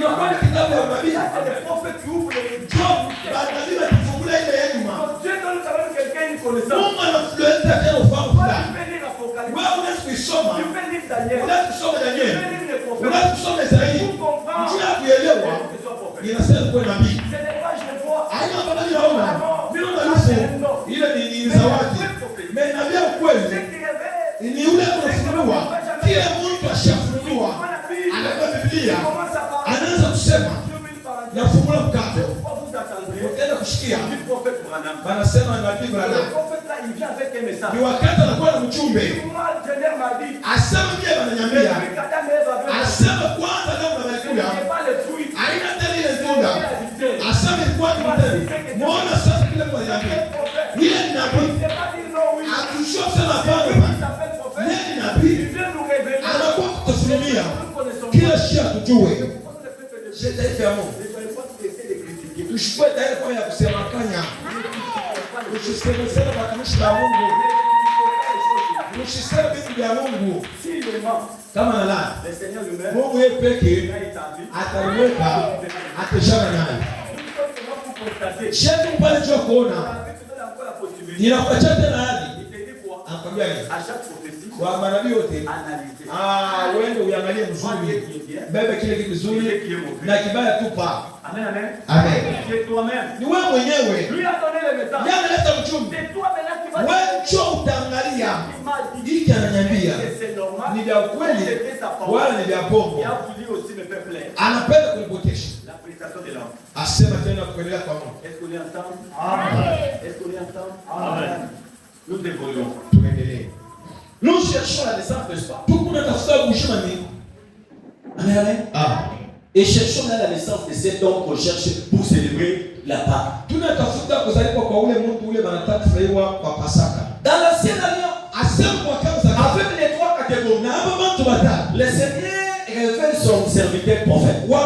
Inakuwa kitabu ya nabii. C'est le prophète qui ouvre les Job. Banabii bakifungula ile ya nyuma. Dieu donne quand même quelqu'un une connaissance. Mungu anafluenza tena ufahamu fulani. Tu peux lire l'Apocalypse. Wewe unaweza kusoma. Tu peux lire Daniel. Unaweza kusoma Daniel. Tu peux lire les prophètes. Unaweza kusoma Isaia. Pour comprendre. Njia ya kuelewa. Inasema kwa nabii. Ce n'est pas je vois. Haina kama ninaona. Mimi naona ile ni zawadi. Mais nabii ya kweli ni yule anafunuliwa. Kila mtu ashafunuliwa. Anakuwa Biblia. Anaanza kusema nafungula mkato. Utaenda kushikia. Banasema nabii Branham. Ni wakati anakuwa na mchumbe. Asema pia bananyambia. Asema kwanza leo mnakula. Haina tena ile tunda. Asema kwa nini? Muona sasa kile kwa nyambia. Ile ni nabii. Akishia sana pale. Nini nabii? Anakuwa kutufunulia kila shia tujue. Shetani ya Mungu. Tushukue tayari kwa ya kusema kanya. Usiseme watumishi wa Mungu. Usiseme vitu vya Mungu. Kama na la. Mungu yeye pekee ataweka atashana naye. Shetu pale tu kuona. Ninakuacha tena hadi. Anakwambia hivi. Kwa manabii wote. Wewe uangalie mzuri. Bebe kile kitu kizuri na kibaya tupa. Amen, amen. Amen. C'est toi-même. Ni wewe mwenyewe. Lui a donné le message. Yeye analeta mchumbe. C'est toi maintenant qui vas. Wewe njoo utaangalia. Hiki ananiambia. Ni vya kweli wala ni vya bongo. Il a voulu aussi me faire plaire. Anapenda kunipotesha. La prédication de l'homme. Asema tena kuendelea kwa Mungu. Est-ce qu'on est ensemble? Amen. Est-ce qu'on est ensemble? Amen. Nous évoluons. Tuendelee. Nous cherchons la naissance de soi. Tunatafuta kushima nini? Amen, amen. Et cherchons la naissance de cet homme qu'on cherche pour célébrer la Pâque. Tunatafuta kuzaliwa kwa ule mtu ule wanataka kufurahiwa kwa Pasaka. Dans l'ancienne alliance, Asema kwa kanisa avec les trois catégories, na hapa watu watatu. le Seigneur révèle son serviteur prophète. Wa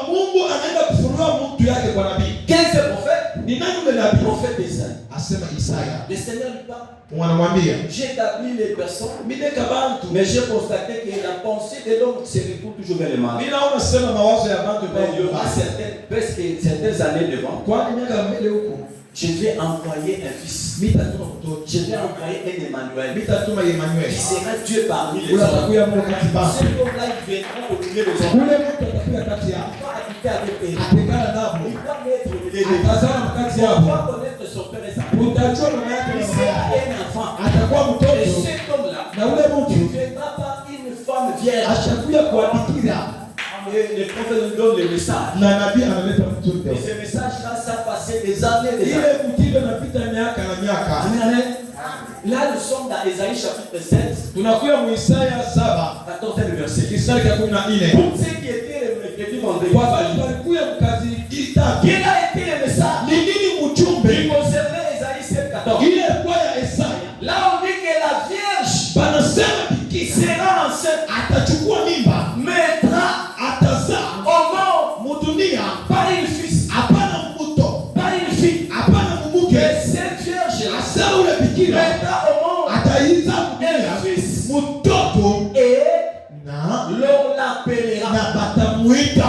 Mungu anaenda kufunua mtu yake kwa nabii. Quel est ce prophète? Ni nani yule nabii? Prophète Isaïe. Asema Isaya. Le Seigneur lui parle. Wanamwambia, j'ai établi les personnes, mideka bantu. mais j'ai constaté que la pensée de l'homme se retourne toujours vers le mal. Mimi naona sema mawazo ya bantu Mais il y aura certaines années devant. Kwa miaka mbele huko, je vais envoyer un fils. mitatuma mtoto. Je vais envoyer un Emmanuel. Mitatuma Emmanuel. Qui sera Dieu parmi les Ula hommes. takuya Mungu kati ba. Cet homme-là, il viendra au milieu des hommes. Ule mtu atakuya kati yao. Il va habiter avec eux. Atekana nabo. Il va mettre au milieu des hommes. Atazama kati Il yao. va connaître son père et sa mère. Utajua mama yake Il na mama sera yake. un enfant. Atakuwa Et mtoto. cet homme-là, Na ule il mtu ne viendra pas une femme vierge. atakuya kwa bikira. Et le prophète nous donne le message. Na nabii analeta mtoto. Et ce message-là, ça passait des années, des années. Ile mtindo napita miaka na miaka. Amen, amen. Là, nous sommes dans Ésaïe chapitre 7. Tunakuya mu Isaya 7. 14e verset. Kisari cha 14. Pour ceux qui étaient le mercredi vendredi, Kwa sababu walikuya mkazi kitabu. quel a été le message? Ni nini mjumbe? Il concernait Ésaïe 7, 14. Ile kwa ya Isaya. Là, on dit que la Vierge Banasema qui bikira sera enceinte atachukua mimba. mettra Atazaa au monde mudunia. par une fils, Hapana mtoto. par une fille. Hapana mumuke. Et cette Vierge Asa ule bikira mettra au monde ataiza un fils. mtoto Et na l'on l'appellera. batamuita.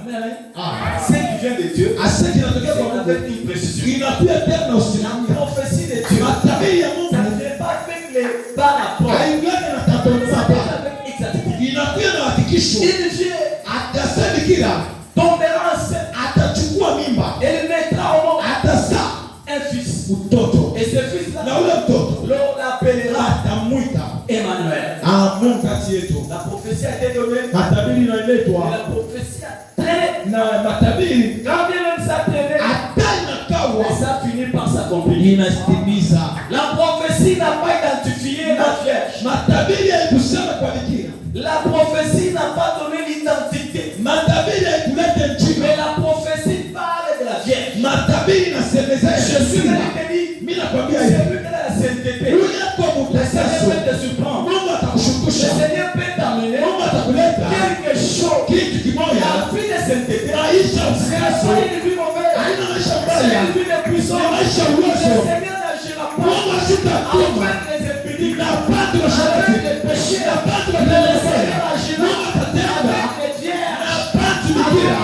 Amen, amen. Ah. Ce qui vient de Dieu, Asa kinatokea kwa c'est avec Mungu. une précision. Inakuja tena La usimamia. prophétie de Dieu, Matabiri ya ça Mungu ne vient pas avec les par rapport. haingani na Ça tatu vient hapa. avec exactitude. Inakuja na hakikisho. Une fille Atasa bikira tombera enceinte. atachukua mimba. Elle mettra au monde Atazaa un fils. mtoto. Et ce fils-là, Na ule mtoto l'on l'appellera atamuita Emmanuel. Mungu kati yetu. La prophétie a été donnée. Matabiri Et inaletwa la prophétie a traîné. na matabiri Quand bien même ça traînait, hata inakawa mais ça finit par s'accomplir. inastimiza. La prophétie n'a pas identifié la Vierge. Matabiri haikusema kwa bikira. La prophétie n'a pas donné l'identité. Matabiri haikuleta njima. Mais la prophétie parle de la Vierge. Matabiri inasemeza Je suis njima. venu te dire, Mimi nakwambia c'est hivi. lui qui a la sainteté. Yule kwa Le Seigneur mutasaso. peut te surprendre. Mungu Le atakushukisha. Seigneur peut t'amener Mungu atakuleta quelque chose. kitu kimoja. La vie de sainteté. Maisha Ce n'est usiaso. pas une vie mauvaise. Haina maisha C'est mbaya. une vie de puissance. Ni maisha Le uwezo. Seigneur n'agira Mungu pas asitatuma. avec les épidémies. Na patu na Avec sharati. les péchés. Na patu na Le telefoni. Seigneur agira Mungu atatenda. avec les vierges. Na patu bikira.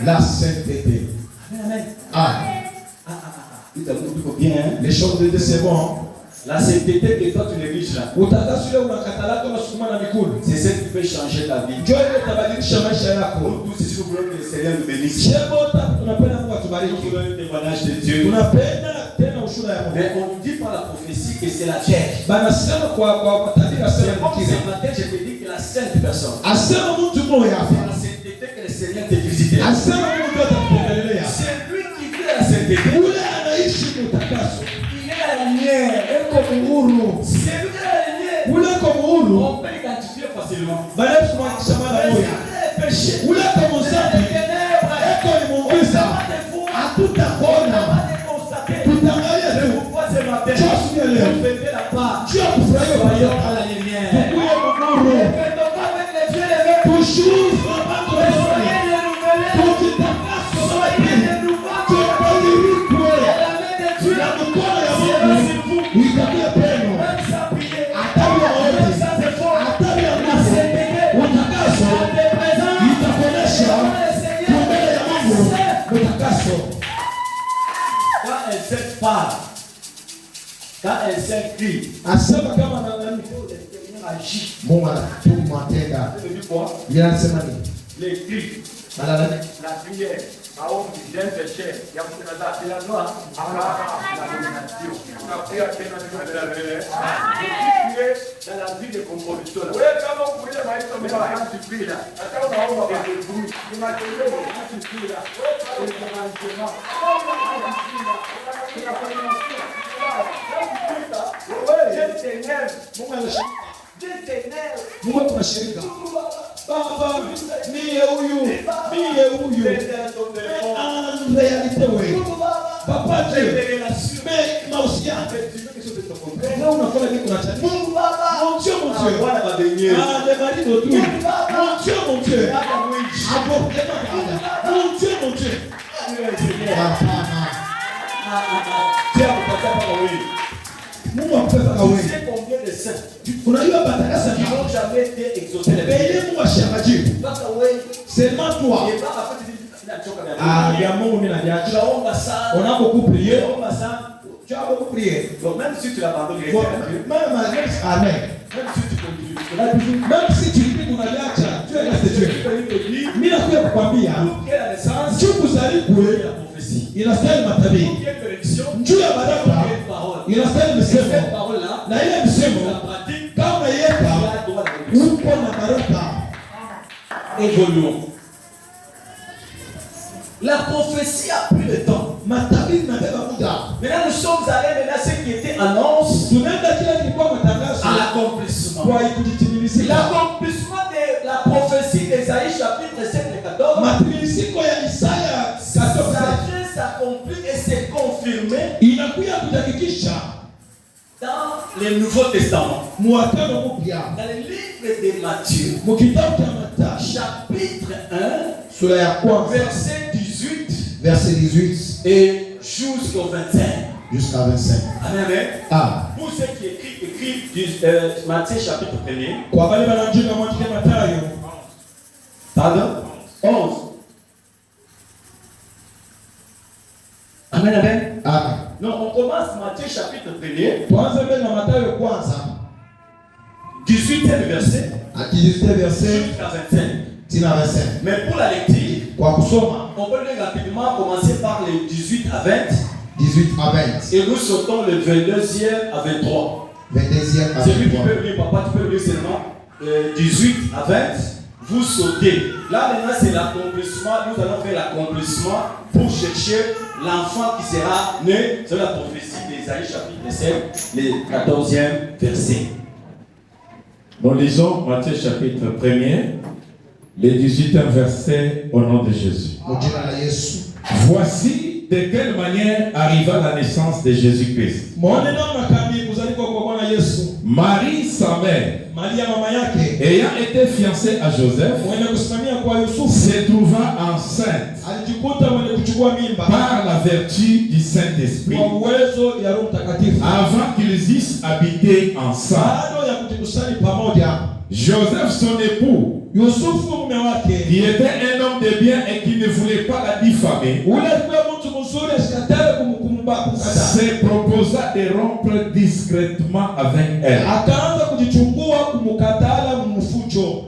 La sainteté. Amen. Ah. Bien, hein? Les choses de Dieu, c'est bon. La sainteté que toi tu négliges là, c'est celle qui peut changer ta vie. Nous tous ici, nous voulons que le Seigneur nous bénisse. Nous voulons un témoignage de Dieu. Mais on nous dit par la prophétie que c'est la terre. C'est bon, ce matin, je te dis que la sainte personne, c'est la sainteté que le Seigneur te visite. C'est lui qui vit la sainteté. C'est lui on peut l'identifier facilement. Quand elle s'écrit, les cris, la prière, j'ai un péché, il y a la loi, la prière dans la vie de composition. Oui, quand vous priez, quand tu pries là, quand Baba, mie huyu. En réalité, oui. Papa Dieu, mais mahusiano. Leo unafanya nini unachani? Mon Dieu. Ah, le mari d'autrui. Mon Dieu. Mon Dieu. Mungu akupenda kawe. Tu sais combien de saints? Unajua batakasa qui n'ont jamais été exaucés. Mais Mungu ashamajibu. Seulement toi. Ah, ya Mungu mimi najacha. Tunaomba sana. Unapokuprier, omba sana. Tu as beaucoup prié. Donc même si tu l'abandonnes, amen. Même si tu dis unajacha, tu es resté Dieu. Mimi nakuja kukwambia. Njoo kuzaliwe inastahili matabii. Njoo ya baraka inastahili misemo. Na ile misemo kama yeka uko na baraka. Évoluons. La prophétie a pris le temps. Maintenant nous sommes allés dans ce qui était annonce à l'accomplissement. L'accomplissement de la prophétie d'Ésaïe chapitre 7 et 14. Ça vient s'accomplir et s'est confirmé dans le Nouveau Testament. Dans le livre de Matthieu, chapitre 1, verset 18 et jusqu'au 25. Jusqu'à 25. Amen. Ah. Pour ceux qui écrivent Matthieu chapitre 1er. Pardon? 11. Amen, amen. Amen. Non, on commence Matthieu chapitre 1er. 18e verset. 18e verset. Jusqu'à 25. Mais pour la lecture, on peut lire rapidement commencer par les 18 à 20. 18 à 20. Et nous sautons le 22e à 23. 22e à 23. Celui qui peut lire, papa, tu peux lire seulement 18 à 20. Vous sautez. Là maintenant c'est l'accomplissement. Nous allons faire l'accomplissement pour chercher l'enfant qui sera né. C'est la prophétie d'Ésaïe chapitre 7, le 14e verset. Nous lisons Matthieu chapitre 1er. Le 18e verset au nom de Jésus. Voici de quelle manière arriva la naissance de Jésus-Christ. Marie, sa mère, ayant été fiancée à Joseph, se trouva enceinte par la vertu du Saint-Esprit avant qu'ils eussent habité ensemble. Joseph, son époux, qui était un homme de de bien et qui ne voulait pas la diffamer, se proposa de rompre discrètement avec elle.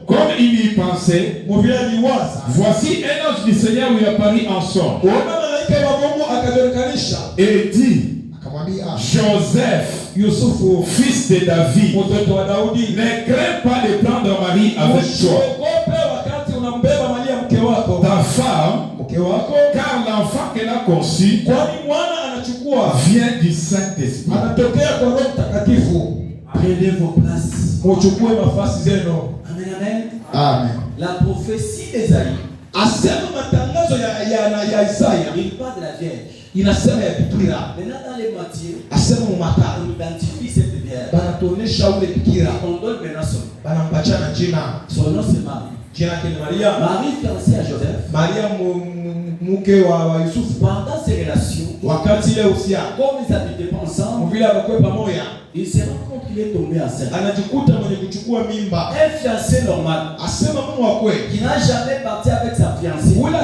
Comme il y pensait, voici un ange du Seigneur lui apparut en songe et dit: Joseph, fils de David, ne crains pas de prendre Marie avec toi, ta femme, car l'enfant qu'elle a conçu vient du Saint-Esprit. Prenez vos places. Amen, amen. Amen. La prophétie d'Ésaïe, il parle de la Vierge. Maintenant dans les Matthieu, on identifie cette Vierge. On donne maintenant son nom. Son nom c'est Marie. Marie fiancée à Joseph. Pendant ces relations, comme ils n'habitaient pas ensemble, il se rend compte qu'il est tombé enceinte. Un fiancé normal qui n'a jamais parti avec sa fiancée. Il vient te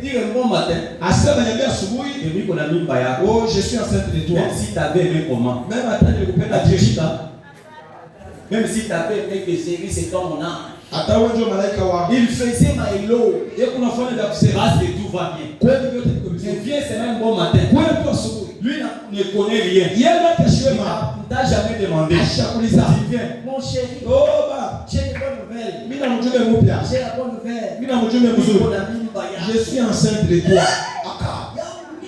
dire un bon matin, et lui qu'on a mis Baya. Oh, je suis enceinte de toi. Même si tu avais aimé comment? Même si tu avais aimé que c'est comme mon âme. Il faisait Maïlo. Parce que tout va bien. Il vient, c'est même bon matin. Lui ne connaît rien. Il t'a jamais demandé. Il vient. Mon chéri, j'ai une bonne nouvelle. J'ai la bonne nouvelle. Je suis enceinte de toi.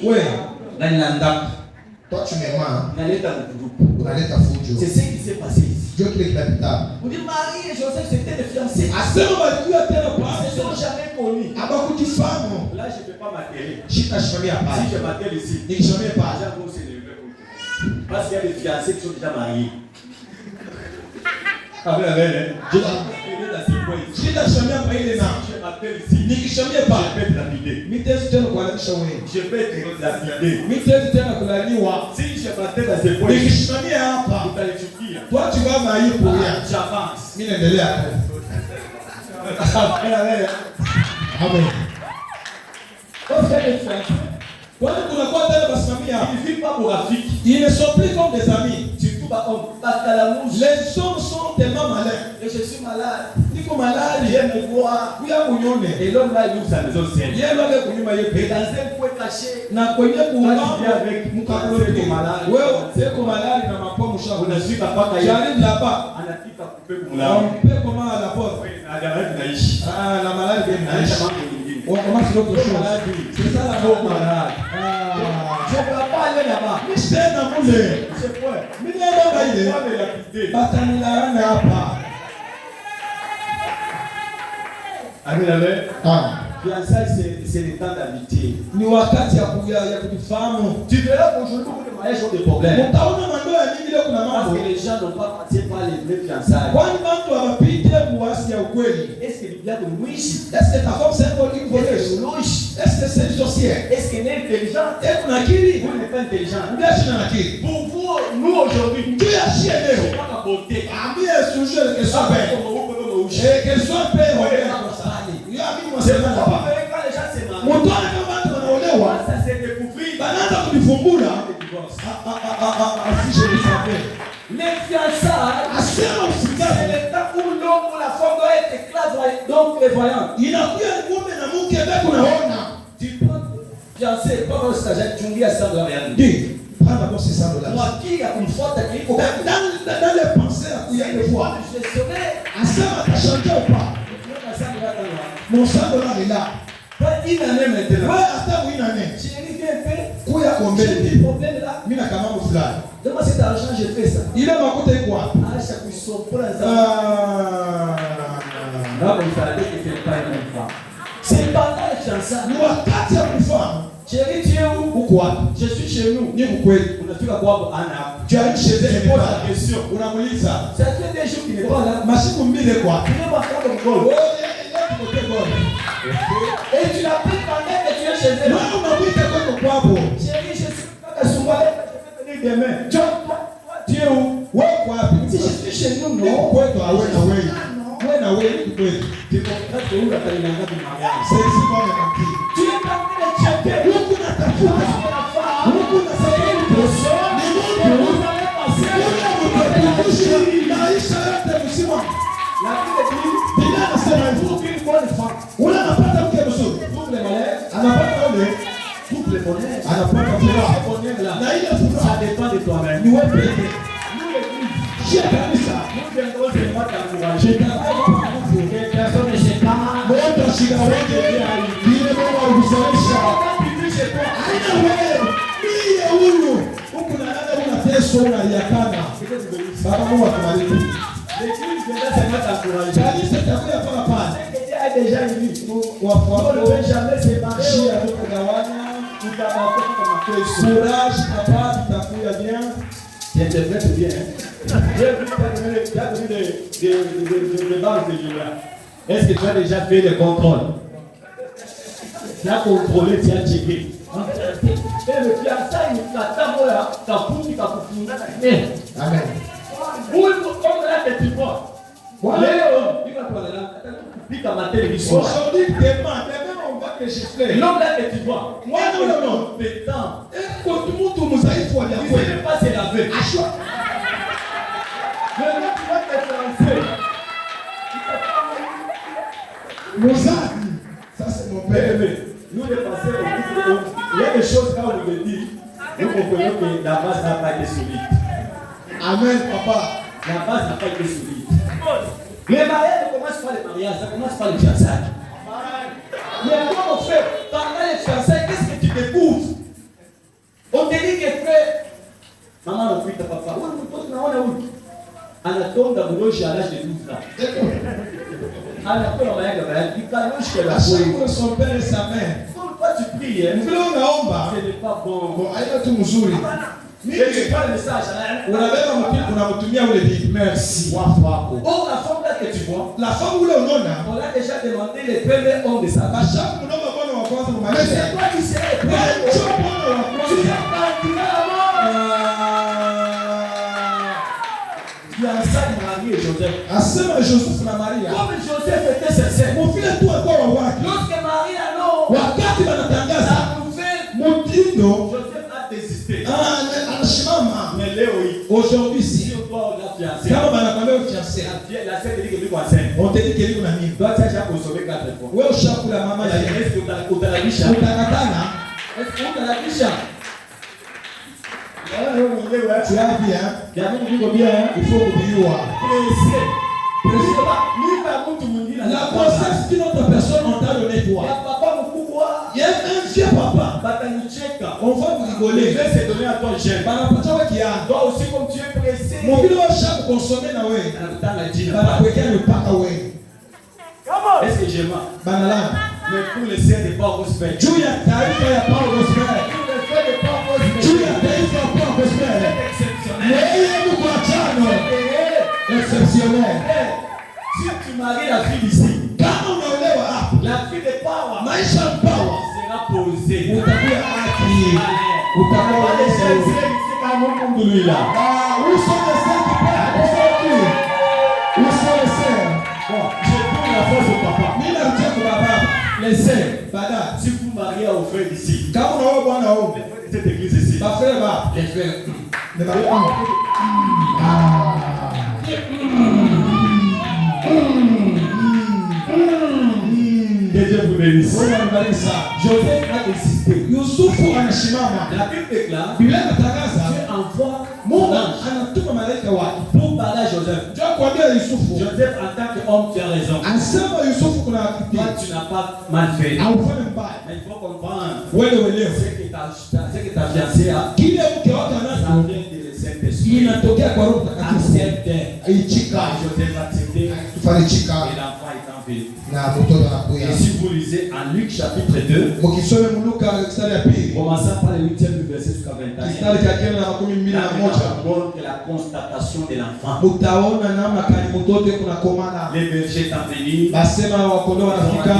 Ouais. Toi tu m'aimes, hein? C'est ce qui s'est passé ici. Dieu te l'éclate. Vous dites Marie et Joseph c'était des fiancés. Ils ne sont jamais connus. Là je ne peux pas m'atteler. Si je m'attelle ici, parce qu'il y a des fiancés qui sont déjà mariés. Je m'appelle ici. Je peux être lapidé. Je peux être lapidé. Si je m'attelle dans ces points, vous allez souffrir. Toi tu vas marier pour rien. J'avance. Amen. Ils ne vivent pas pour Afrique. Ils ne sont plus comme des amis. Surtout par la mouche. Les hommes sont tellement malins. Et je suis malade. Ils sont malades. Viens me voir. Et l'homme là, il ouvre sa maison ciel. Et dans un coin caché, on ne suis pas j'arrive là-bas. On a dit qu'à couper pour On peut comment à la porte. la malade. La malade vient naïf. On commence l'autre chose. C'est ça la bonne malade. Je ne peux pas aller là-bas. C'est dans mon lait. C'est quoi? Mais il y a pas d'aide. Amen, amen. Fiançailles, c'est le temps d'habiter. Tu verras qu'aujourd'hui, beaucoup de mariages ont des problèmes. Parce que les gens n'ont pas passé par les vraies fiançailles. Est-ce que le diable est riche? Est-ce que ta femme c'est un Est-ce que Est-ce que c'est une sorcière? Est-ce qu'elle est intelligente? Vous n'êtes pas intelligent. Pour vous, nous aujourd'hui, Tu es chier. c'est pas ma beauté. Qu'elle soit père. C'est pas quand les gens se marient. Ça s'est découvert. Les fiançailles, c'est le temps où l'homme ou la femme doit être clairvoyante, donc prévoyante. Tu prends fiancé, pas au stagiaire, tu dis à $100. Prends d'abord ces $100. Moi qui a une fois ta vie, Dans les pensées, il y a des fois. je serai. Ça va changer ou pas? Mon $100 est là. Pas une année maintenant. Ouais, attends une année. Chérie, viens faire. Kuya combien? J'ai des problèmes là. Mina kama fulani. Donne-moi cet argent, je fais ça. Il est ma côté quoi? Ah, chaque fois, ils sont pour la Non, mais il fallait que tu ne pas une femme. C'est pas là les fiançailles. Nous avons 4 femmes. Chérie, tu es où? Pourquoi? Je suis chez nous. Ni pourquoi? On a fait la boîte à Anna. Tu as une chez elle. Je pose la question. On a voulu ça. Ça fait des jours qu'il n'est pas là. Machine pour mille quoi? Tu n'es pas faire comme goal. Oh, il est côté goal. Et tu l'as pris pendant que tu es chez elle. Non, on a vu quelque quoi pour? Chérie, je suis pas à Soumba. Je vais venir demain. Tu es où? Ouais, quoi? Si je suis chez nous, non. Pourquoi toi? Ouais, non. ouais, tu peux. Tu comprends? C'est ici qu'on est parti. Tu es parti de checker. Huku natafuta. Huku nasaidia. Ni Mungu. Maisha yote mzima. Biblia inasema ule anapata mke mzuri. Anapata ule. Anapata furaha. Na ile furaha ni wewe pekee. Shia kabisa. Moto shida wake ile Mungu alikusalisha. Haina wewe. Ndiye huyu. Huku na dada unateswa unaliakana. Baba Mungu akubariki. Kanisa takuya pala pale. Courage, papa, takuya bien. Tu interprètes bien. Est-ce que tu as déjà fait le contrôle? Tu as contrôlé, tu as checké. Le fiançailles, Amen. Aujourd'hui, demain, on va enregistrer. L'homme là que tu vois, Moi, non. pétant, Quand tout le monde mousaïque faut aller il ne sait pas se laver. Maintenant, tu vas te lancer. Mosaïque, ça c'est mon père. Nous les pasteurs, il y a des choses quand on le dit, nous comprenons que la base n'a pas été solide. Amen, papa. La base n'a pas été solide. Les mariages ne commencent pas les mariages, ça commence par les fiançailles. Mais comment on fait pendant les fiançailles, qu'est-ce que tu découvres? On te dit que frère, maman on ta papa, anatonda buloshi à l'âge de 12 ans. Anatonda mayaka, il kaloshi que la À chaque fois, son père et sa mère. pourquoi tu pries? Vile unaomba, Ce n'est pas bon. bon, haina tu mzuri. C'est pas le message. Unabeba mtu unamtumia ule bibi. Merci. Oh, la femme là que tu vois, La femme ule unaona, on a déjà demandé le premier homme de sa vie. bashaku mnaomba bwana wa kwanza kwa Mais c'est maisha. toi qui serais le Wewe premier njoo homme. bwana wa Tu kwanza. es candidat à fiançailles Marie et Joseph. Asema Joseph na Maria. Comme Joseph était sincère, Mon vile tu alikuwa wa wake. lorsque Marie a non, Wakati wanatangaza la nouvelle, mtindo Joseph a désisté. anashimama. Mais Léo, Aujourd'hui si si on doit la fiancée, kama banakwambia ufiancé, la sœur dit que lui enceinte. on te dit que liko na nini? Toi, tu as déjà consommé 4 fois. Wewe ushakula mama na yeye. Est-ce que tu as la biche? Utakatana, Est-ce que tu as la biche? tu as bien, Jamii niko bien. il faut kubiua. Pressé. Nipa mtu mwingine. La grossesse d'une autre personne on t'a donné toi. Ya papa mkubwa. Il y a un vieux papa, Batanicheka. on va vous Je rigoler. vais se donner à toi jeune. Banapatia wewe kiasi. Toi aussi comme tu es pressé. Mon vile washaku consommer na wewe. Anakutana jina. Banakuwekea mipaka wewe. Est-ce que j'aime? Banalana. Mais pour les sœurs de Paul Gospel. Juu ya taarifa ya Paulo gospel. Pour les sœurs de Paul Gospel. Juu ya taifa ya Paulo gospel. Exceptionnel. Yeye Mungu achano. Exceptionnel. Si tu maries la fille d'ici, Kama unaolewa hapa, la fille de Power maisha mpawa. sera posée. Utakuwa haki. Utakuwa Pas les sœurs Yesu. ici comme mon monde lui là. Où sont les sœurs qui parlent pour sortir? Où sont les sœurs? Bon, je prends la force au papa. Mimi narudia kwa baba. Les sœurs, Bada. si vous mariez au frère d'ici, Kama unaoa bwana wao. les frères de cette église ici, Ba frère ba. les frères, Ne ba kama. que Dieu vous bénisse. Wewe unabariki sana. Joseph a désisté. Yusufu anasimama. La Bible déclare, Biblia inatangaza Dieu envoie Mungu mon ange anatuma malaika wake. pour parler à Joseph. Njoo kuambia Yusufu. Joseph, en tant qu'homme, tu as raison. Anasema Yusufu kuna Toi, tu n'as pas mal fait. haufanye mbaya. Mais il faut comprendre Wewe uelewe. ce que ta fiancée a. Kile mke wake Ça anacho vient de Saint-Esprit. inatokea kwa Roho Mtakatifu. Accepte. Aichika. Joseph a accepté. Tufanichika Et l'enfant est en vie. na mtoto anakuya. Et si vous lisez en Luc chapitre 2, Mkisome Luka mstari ya pili. commençant par le 8e verset jusqu'à 21, Mstari cha kenda na makumi mbili na moja. montre la constatation de l'enfant. Mutaona namna kani mtoto kuna komana. Les bergers sont venus. Basema wakondoo wanafika.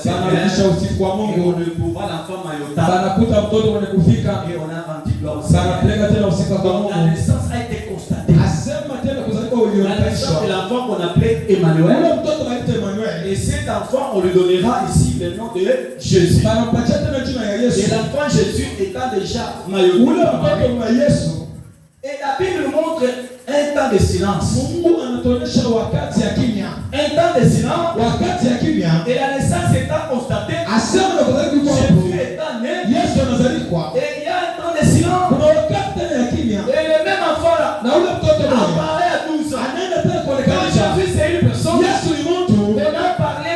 Banarudisha usiku kwa Et on Mungu. ne trouva l'enfant maillota. Banakuta mtoto mwenye kufika. Et on a rendu gloire au Banapeleka tena usiku kwa Donc la Mungu. naissance a été constatée. Asema tena kuzaliwa La naissance de ulionekana. l'enfant qu'on appelait Emmanuel. Ule mtoto anaitwa Emmanuel. Et cet enfant, on lui donnera ici le nom de Jésus. Et l'enfant Jésus étant déjà maillot. Et la Bible montre un temps de silence. Un temps de silence. Et la naissance étant constatée, Jésus étant né. Et il y a un temps de silence. Et le même enfant là apparaît à 12 ans. Quand Jésus c'est une personne, on a parlé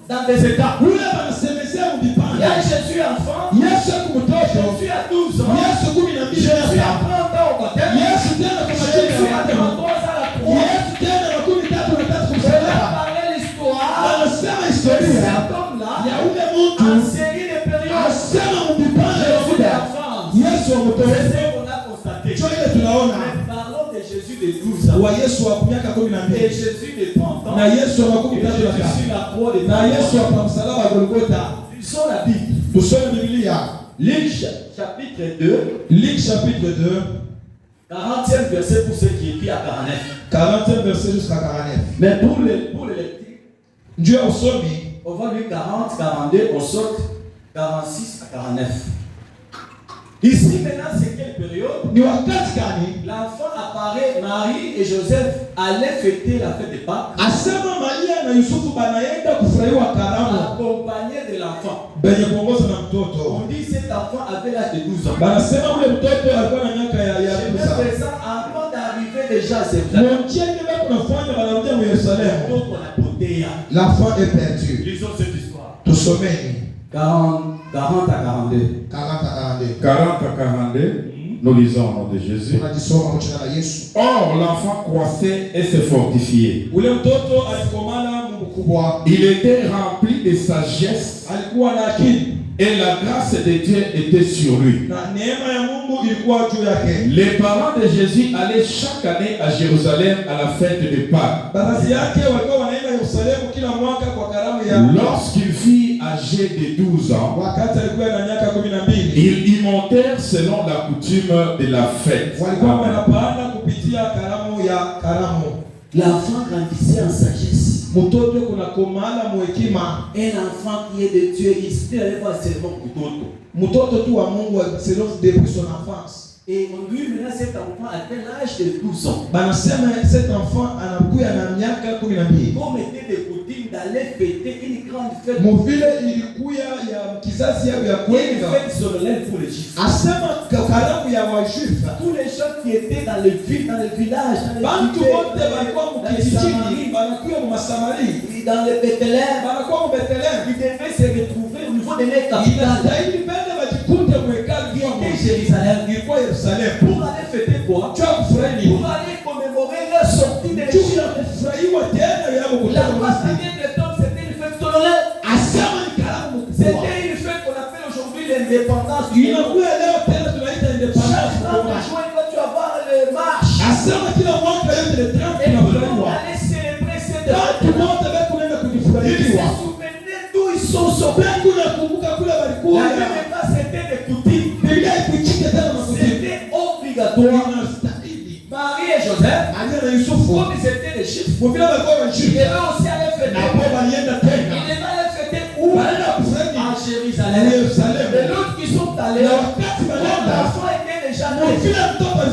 dans des états. Il y a Jésus enfant, Jésus à 12 ans, Jésus à 30 ans au baptême, Jésus à 33 ans à la croix. On a parlé l'histoire de cet homme-là en série de périodes. Jésus d'enfance. C'est ce qu'on a constaté. Mais parlons de Jésus de 12 ans. Et Jésus de 30 ans. Et Jésus sur la croix de 30 ans. Lisons la Bible. Luc chapitre 2. 40e verset pour ceux qui écrivent à 49. 40e verset jusqu'à 49. Mais pour les lecteurs, on va lire 40, 42, on saute 46 à 49. Ici maintenant c'est quelle période? L'enfant apparaît, Marie et Joseph allaient fêter la fête de Pâques accompagnés de l'enfant. On dit cet enfant avait l'âge de 12 ans. Avant d'arriver déjà à Jérusalem, l'enfant est perdu. Lisons cette histoire. 40 à 42, nous lisons au nom de Jésus. Or, l'enfant croissait et se fortifiait. Il était rempli de sagesse et la grâce de Dieu était sur lui. Les parents de Jésus allaient chaque année à Jérusalem à la fête de Pâques. Lorsqu'il fut âgé de 12 ans, ils y montèrent selon la coutume de la fête. L'enfant grandissait en sagesse. Un enfant qui est de Dieu, il se fait voir seulement et on lui maintenant cet enfant atteint l'âge de 12 ans. Comme était de coutume d'aller fêter une grande fête. Une fête solennelle pour les Juifs. Tous les gens qui étaient dans le village, dans le Bethléem, ils devaient se retrouver au niveau de leur capitale. Jérusalem. Pour aller fêter quoi? Pour aller commémorer leur sortie d'Égypte. La première de temps, c'était une fête solennelle. C'était une fête qu'on appelle aujourd'hui l'indépendance. Chaque 30 juin, quand tu vas voir les marches, et tout le monde allait célébrer cette fête. Ils se souvenaient d'où ils sont sortis. La même temps, c'était des coutumes. C'était obligatoire. Marie et Joseph, comme ils étaient des Juifs, ils devaient aussi aller fêter. Ils devaient aller fêter où? En Jérusalem. Et l'autre qui sont allés, l'enfant était déjà né.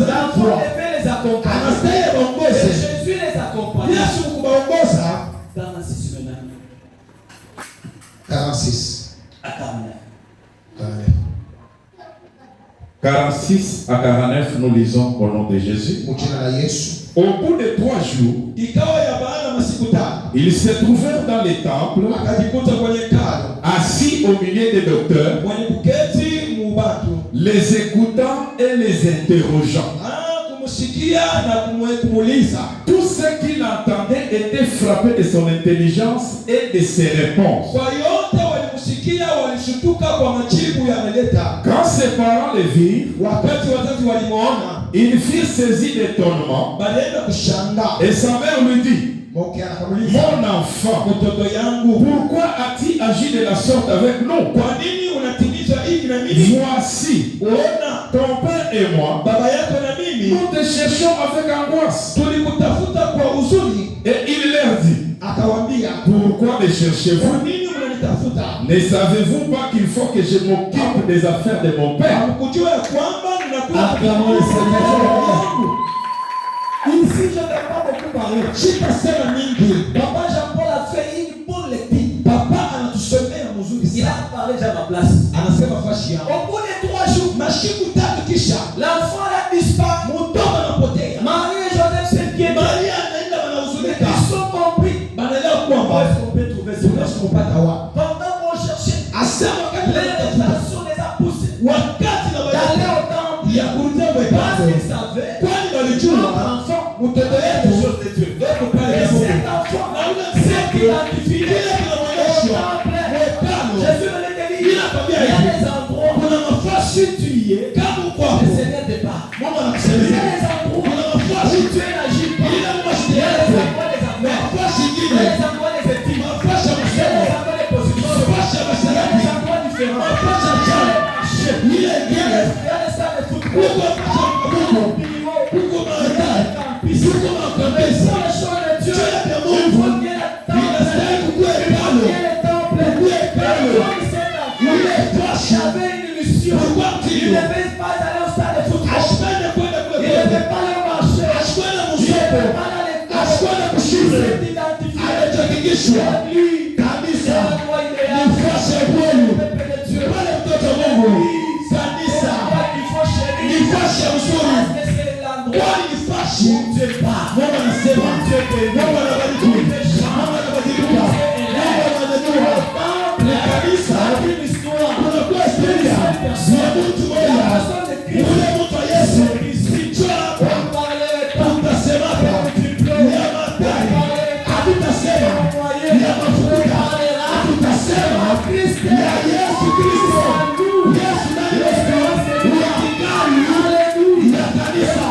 L'enfant devait les accompagner. Et Jésus les accompagnait. 46 maintenant. 46 à 49. 46 à 49, nous lisons au nom de Jésus. Au bout de 3 jours, ils se trouvèrent dans les temples, assis au milieu des docteurs, les écoutant et les interrogeant. Tout ce qu'il entendait était frappé de son intelligence et de ses réponses. Quand ses parents le virent, ils furent saisis d'étonnement. Et sa mère lui dit: mon enfant, pourquoi as-tu agi de la sorte avec nous? Voici, ton père et moi, nous te cherchons avec angoisse. Et il leur dit: Pourquoi me cherchez-vous? Kwa nini mnanitafuta? Ne savez-vous pas qu'il faut que je m'occupe des affaires de mon père? Hamkujua ya kwamba ninakuwa Acclamons le Seigneur. Ici, je ne vais pas beaucoup parler. Sitasema mingi. Papa Jean-Paul a fait une bonne lecture. Papa anatusomea mzuri Il a sana. parlé à ma place. Anasema fashi yangu. Au bout de 3 jours, Mashiku tatu kisha l'enfant a disparu. mtoto anapotea. Marie et Joseph s'inquiètent. Maria anaenda wanahuzunika. Ils sont compris. Banaelewa Où kwamba est-ce qu'on peut trouver ce tunaweza kupata wapi? Pendant qu'on cherchait, Asema wakati les tunatafuta. nations les a poussés Wakati na d'aller wajua au temple. ya kurudia Parce mwekano. qu'ils savaient Kwani walijua mtoto yetu chose de Dieu. ndio pale Et ya Mungu. cet enfant, Na ule c'est mtoto identifié kile au kinaonyeshwa temple. mwekano. Jésus venait de dire, Il il a y combien a hivi? des endroits Kuna nafasi où tu y es, kama uko le hapo. Seigneur débat. Mungu Il y a anakusemea. des endroits Kuna où nafasi tu n'agis pas. ile nafasi Il y a des yako. endroits des affaires. Nafasi Il y a ingine. des endroits des études. Nafasi ya Il y a masomo. des endroits des positions. Nafasi ya Il y a mashariki. des endroits différents. Nafasi ya Il y a chama. des marchés. Ile Il y a ingine. des salles de football. Kuko nafasi ya kuko. Kuko mahali. Kuko makabisa. Juu ya Mungu. Inastahili kukua hekalu. Kukua hekalu. Ile tosha. Kulikuwa mtindo. Ashipende kwenda kule kule. Asikwenda msoko. Asikwenda kushule. Amechakikishwa kabisa. Ni mfasi ya kweli. Pale mtoto Mungu. Kanisa. Ni mfasi ya uzuri. Kwani ni fasi. Mungu anasema. Mungu anabariki. Mungu anabadilika. Mungu ananyanyua. Ni kanisa. Kunakuwa historia ya mtu mmoja. Ule mtu wa Yesu. Njoo hapa. Utasema hapa. Ni ya Mathayo. Hatutasema ni ya mafuta. Hatutasema ni ya Yesu Kristo. Yesu ndani ya Kristo. Ni ya kikali. Ni ya kanisa.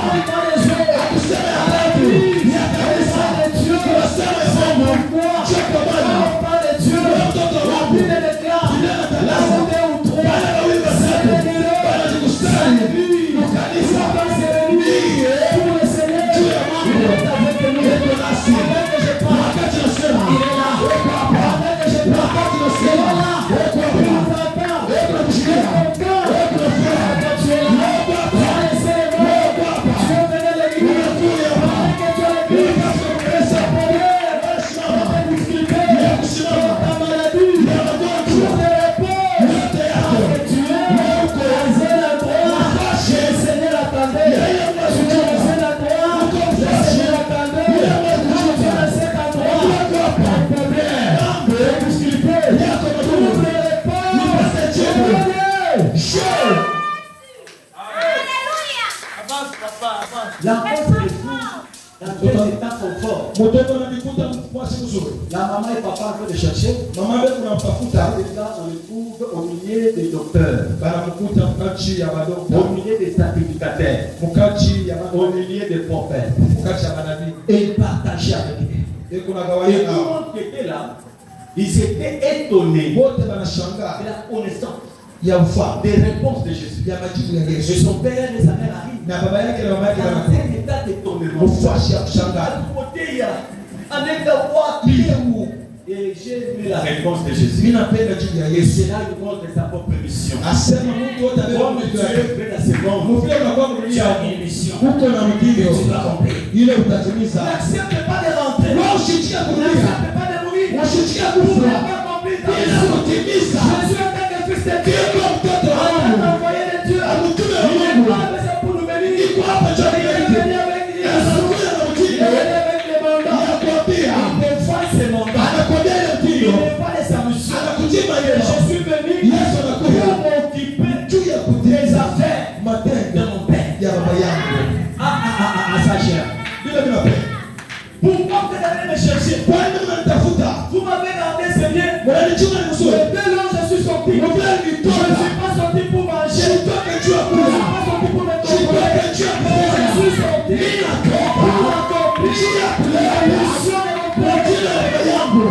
Hatuseme ya watu. Ni ya kanisa. Tunasema ya Mungu. Njoo kwa Bwana. Wewe mtoto wangu. Kinena talasa. Bwana wawili wasema. Bwana tukusanye. Kanisa. Ndiye. Juu ya mambo. Niko nasi. Wakati nasema. Weko hapa. Wakati nasema. Weko hapa. Weko na kushikia. Weko na furaha. Weko hapa. Weko hapa. Unakuja hapa. Unatafuta pesa. Unasimama. Ni ya kusimama. Ni ya magonjwa. Yote yako. Weko. Nafasi. Yeye unasujudu. Uko mfasi. Yeye unakujuta. Weko hapa. Mambo. Yako magumu. Nipate jibu. Show. L'enfant se retrouve dans un état confort. Mtoto anajikuta mfuasi mzuri. La maman et papa en train de chercher. Mama wewe unamtafuta. Là, on le trouve au milieu des docteurs, Banamkuta mkachi ya au madokta. milieu des sacrificateurs, Mkachi ya au madokta. milieu des prophètes. Mkachi ya manabii. Et il partageait avec eux. Kuna Et gawaida tout le nao. monde qui était là, ils étaient étonnés Wote de wanashangaa la connaissance ya ufahamu des réponses de Jésus. ya majibu ya Et Yesu. son père et sa mère arrivent Na baba yake na mama yake dans wanakuwa un état d'étonnement. mfuasi ya kushangaa. Alipotea, anaenda où? Et j'ai vu la réponse de Jésus. Mimi napenda jibu ya Et Yesu. c'est là le monde de sa propre mission. Asema mtu wote Comme ambaye tu es prêt à ce monde, mfia unakuwa tu mrudi as une mission. huko na mtindo Tu dois remplir. ile utatimiza. N'accepte pas de rentrer. Wewe ushikia kulia. N'accepte pas de mourir. Ushikia Pour ne kufa. pas accomplir ta Ili mission. kutimiza. Jésus en tant que fils de Dieu, Kiko mtoto en tant wangu. qu'envoyé de Dieu, Mtume wa il n'est Mungu. pas besoin pour nous bénir. Iko hapa Il jana est yetu. venu avec les Anakuja na il est mtindo. venu avec les mandats. Anakuambia. Il défend ses mandats. Anakwambia ile Il mtindo. n'est pas de sa mission. Anakujima Et yeye. je suis venu Yesu anakuja. pour m'occuper Juu ya des kutimiza affaires de matendo mon père. ya baba yangu. À sa chair. Bila mimi napenda. Pourquoi vous êtes allé me chercher? Kwa nini mnanitafuta? Vous m'avez gardé, c'est bien. Mnanichunga ni mzuri. Dès lors je suis sorti. Je Mbona ne nitoka? suis pas sorti pour manger. Sitoke juu ya Je ne kula. suis pas sorti pour me Sitoke contrôler. juu ya Mais je kufanya. suis sorti Mimi natoka. pour accomplir Juu ya kula. la mission de mon Kwa père. jina la baba yangu.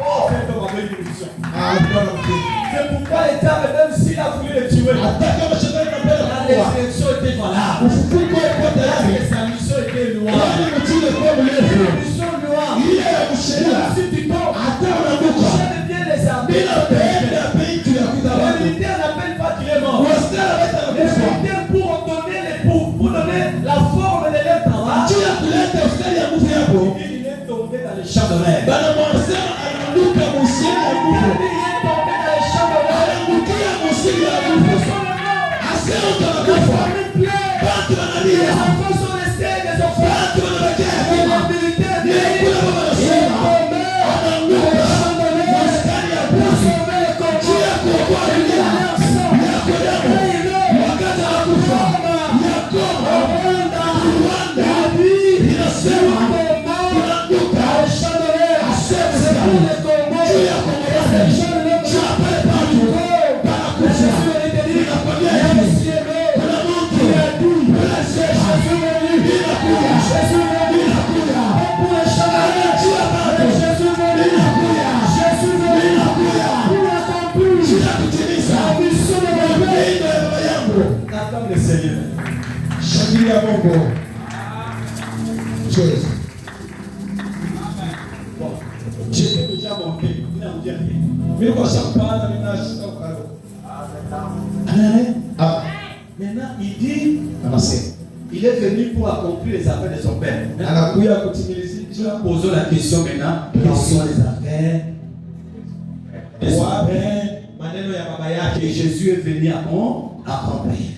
Oh, c'est comme avec une mission. Bwana mkuu. C'est pourquoi le diable, même s'il a voulu le tuer, Hata kama shetani anapenda la kuua. résurrection était valable. Ufufuko uko Parce tayari. que sa mission était Yaani louable. mtile kwa mrefu. Mission louable. Ile ya kushinda. Si tu tombes, Bila penda vitu ya kuita Le watu. militaire n'appelle pas qu'il est mort. Wasichana waita Les kufa. militaires pour donner la forme de leur travail. Juu ya kuleta ustari ya nguvu yako. Il est tombé dans les champs de mer. Bana mwasema anaanguka musini ya Il nguvu. est tombé dans les champs de mer. Anaangukia musini ya nguvu. Asema utakakufa. Watu Les wanalia. enfants sont restés des enfants. Watu wanabakia Et yatima. la militaire Ni kula baba anasema. Anaanguka. Maskani ya nguvu. Juu ya kuokoa dunia. Yako damu. Wakati anakufa. Yakobo. Rwanda. Inasema. Tunaanguka. Asema. Juu ya kuokoa. Juu ya pale patu. Panakufa. Ninakwambia hivi. Kuna Mungu. Kuna Yesu. Ninakuja. Ninakuja. Anajua bado. Ninakuja. Ninakuja. Juu ya kutimiza. Mapendo ya baba yangu. Attends le Seigneur. Shangilia Mungu. Cheers. J'étais déjà monté. Il n'a rien dit. Mimi kwa shambana ninashika ukaro. Ah, Maintenant, il dit, anasema. il est venu pour accomplir les affaires de son père. Anakuja kutimilizia Posons la question maintenant. Quelles sont les affaires de son wape père maneno ya baba que yake. Jésus est venu accomplir?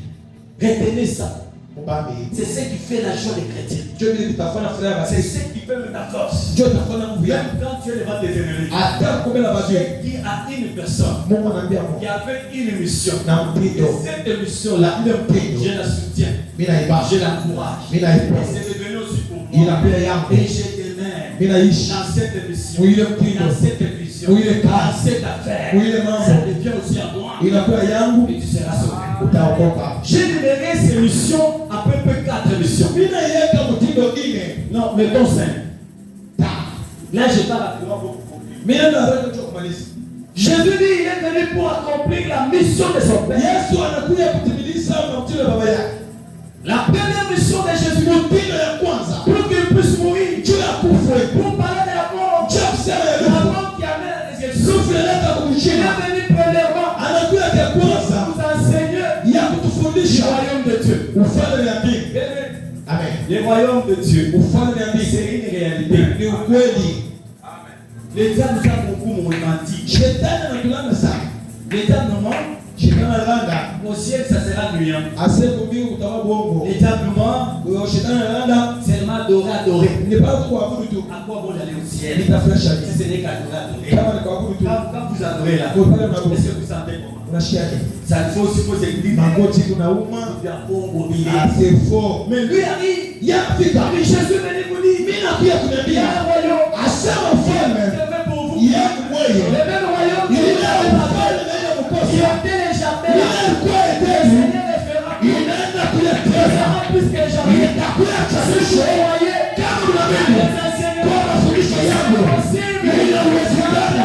Retenez ça. Mubambi. C'est ce qui fait la joie des chrétiens. Ndio vile tutafanya furaha C'est basi. ce qui fait ta force. Ndio tutafanya nguvu yako. Même quand tu es devant tes ennemis. Hata kumbe na bazui. Qui a une personne Mungu anaambia Mungu. qui avait une mission. Na Et mpito. cette mission-là, je la soutiens. Mimi naibasha. Je l'encourage. Mimi Et naipa. c'est devenu aussi pour moi. Inapea yangu. Et je t'aime Mimi naishi. dans cette mission. Mwile mpito. Dans cette vision. Mwile Dans kazi. cette affaire. Mwile mambo. Ça devient aussi à moi. Inapea yangu. Et tu seras sauvé. Utaokoka. J'ai numéré ces missions à peu près 4 missions. Mimi naiweka mtindo ine. Non, mettons 5. Ta. Là, je parle rapidement pour conclure. Mimi ndo nataka tu kumaliza. Jésus dit il est venu pour accomplir la mission de son Père. Yesu anakuja kutimiliza mtindo wa baba yake. La première mission de Jésus, Mtindo ya kwanza. pour qu'il puisse mourir, Juu ya kufa. pour parler de la mort, Juu ya kusema ya la kufa. mort qui amène la résurrection. Sufu inaleta Il kumshina. est venu premièrement Anakuja kwa kwanza nous enseigner ya le kutufundisha royaume de Dieu. ufalme wa mbingu. Amen. Le royaume de Dieu, Ufalme wa mbingu c'est une réalité. ni ukweli. Le diable nous a beaucoup menti. Shetani anatulanga sana. Le diable nous ment. Shetani analanga. Au ciel, ça sera nuant. Asema mbingu kutakuwa bongo. Le diable nous ment. Huyo shetani analanga Seulement adorer. ni pale tu kuabudu tu. À quoi bon aller au ciel? Nitafresha Si nini? ce n'est qu'adorer. Kama ni kuabudu tu. Quand vous adorez là, Kwa pale unabudu. est-ce que vous sentez comment? Unashiaje? Ça il faut aussi poser une limite. Magoti kunauma. Ah, c'est faux. Mais lui arrive. Yafika. Mais Jésus venait vous dire, Mimi nakuja il y a kuniambia un royaume. asema Il ufalme est fait pour vous. yangu mwenye. Le même royaume qui Ile est fait par ufalme na ile qui mkosi. a téléchargé Ile là. ilikuwa Le eteni. Seigneur est fera. Inaenda Il kuletea. sera plus que jamais. Itakuwa Si chasisho. vous voyez, Kama unabidi. les enseignements Kwa mafundisho yangu. possibles. Ile uwezekano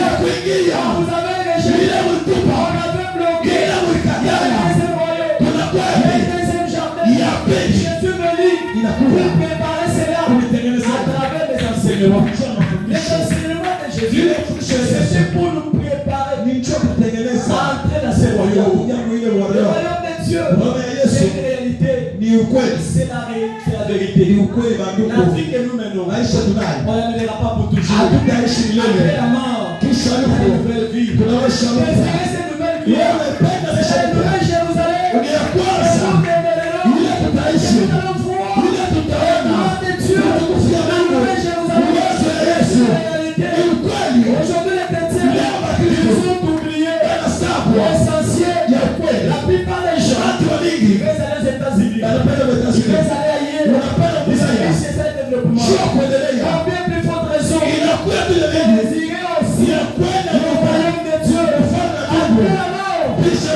ya kuingia. Vous avez rejeté. Ile ulitupa. On avait bloqué. Ile ulikatala. Le deuxième royaume. Tunakuwa Le hivi. deuxième jardin. Ya pili. Jésus me dit, Inakuwa. pour préparer cela Ulitengeneza. à travers les enseignements. Kupitia Les mafundisho. enseignements de Jésus, Ile mafundisho ya Yesu. c'est pour nous préparer Ni njoo kutengeneza. à entrer dans ce royaume. Kuja mwile Le wareo. royaume de Dieu, Royaume ya Yesu. c'est une réalité. Ni ukweli. C'est la réalité, c'est la Ni vérité. ukweli La banduku. vie que nous menons, Maisha tunayo. on ne mènera pas pour toujours. Hatutaishi Après milele. la mort, Kisha une yuko. nouvelle vie. Tunaishi milele. Désirez cette nouvelle vie. Yeye amependa C'est maisha la yetu. nouvelle Jérusalem. Ni ya kwanza. Nous demeurerons. Ile tutaishi. Nous allons voir Ile tutaona. la gloire de Dieu. Utukufu ya La Mungu. nouvelle Jérusalem. Uwezo wa Yesu. C'est la réalité. Ni ukweli. Aujourd'hui, les chrétiens, Leo Wakristo. ils ont oublié Wanasahau l'essentiel. ya ukweli. La plupart des gens, Watu wa mingi ils veulent aller aux États-Unis. wanapenda Ils Tanzania. veulent aller ailleurs. Wanapenda Ils Ulaya. veulent chercher le développement. Sio kuendelea. Combien plus forte raison Inakuwa vile vile. désirer aussi Ya kwenda le royaume de Dieu Ufalme wa Mungu. après la mort. Kisha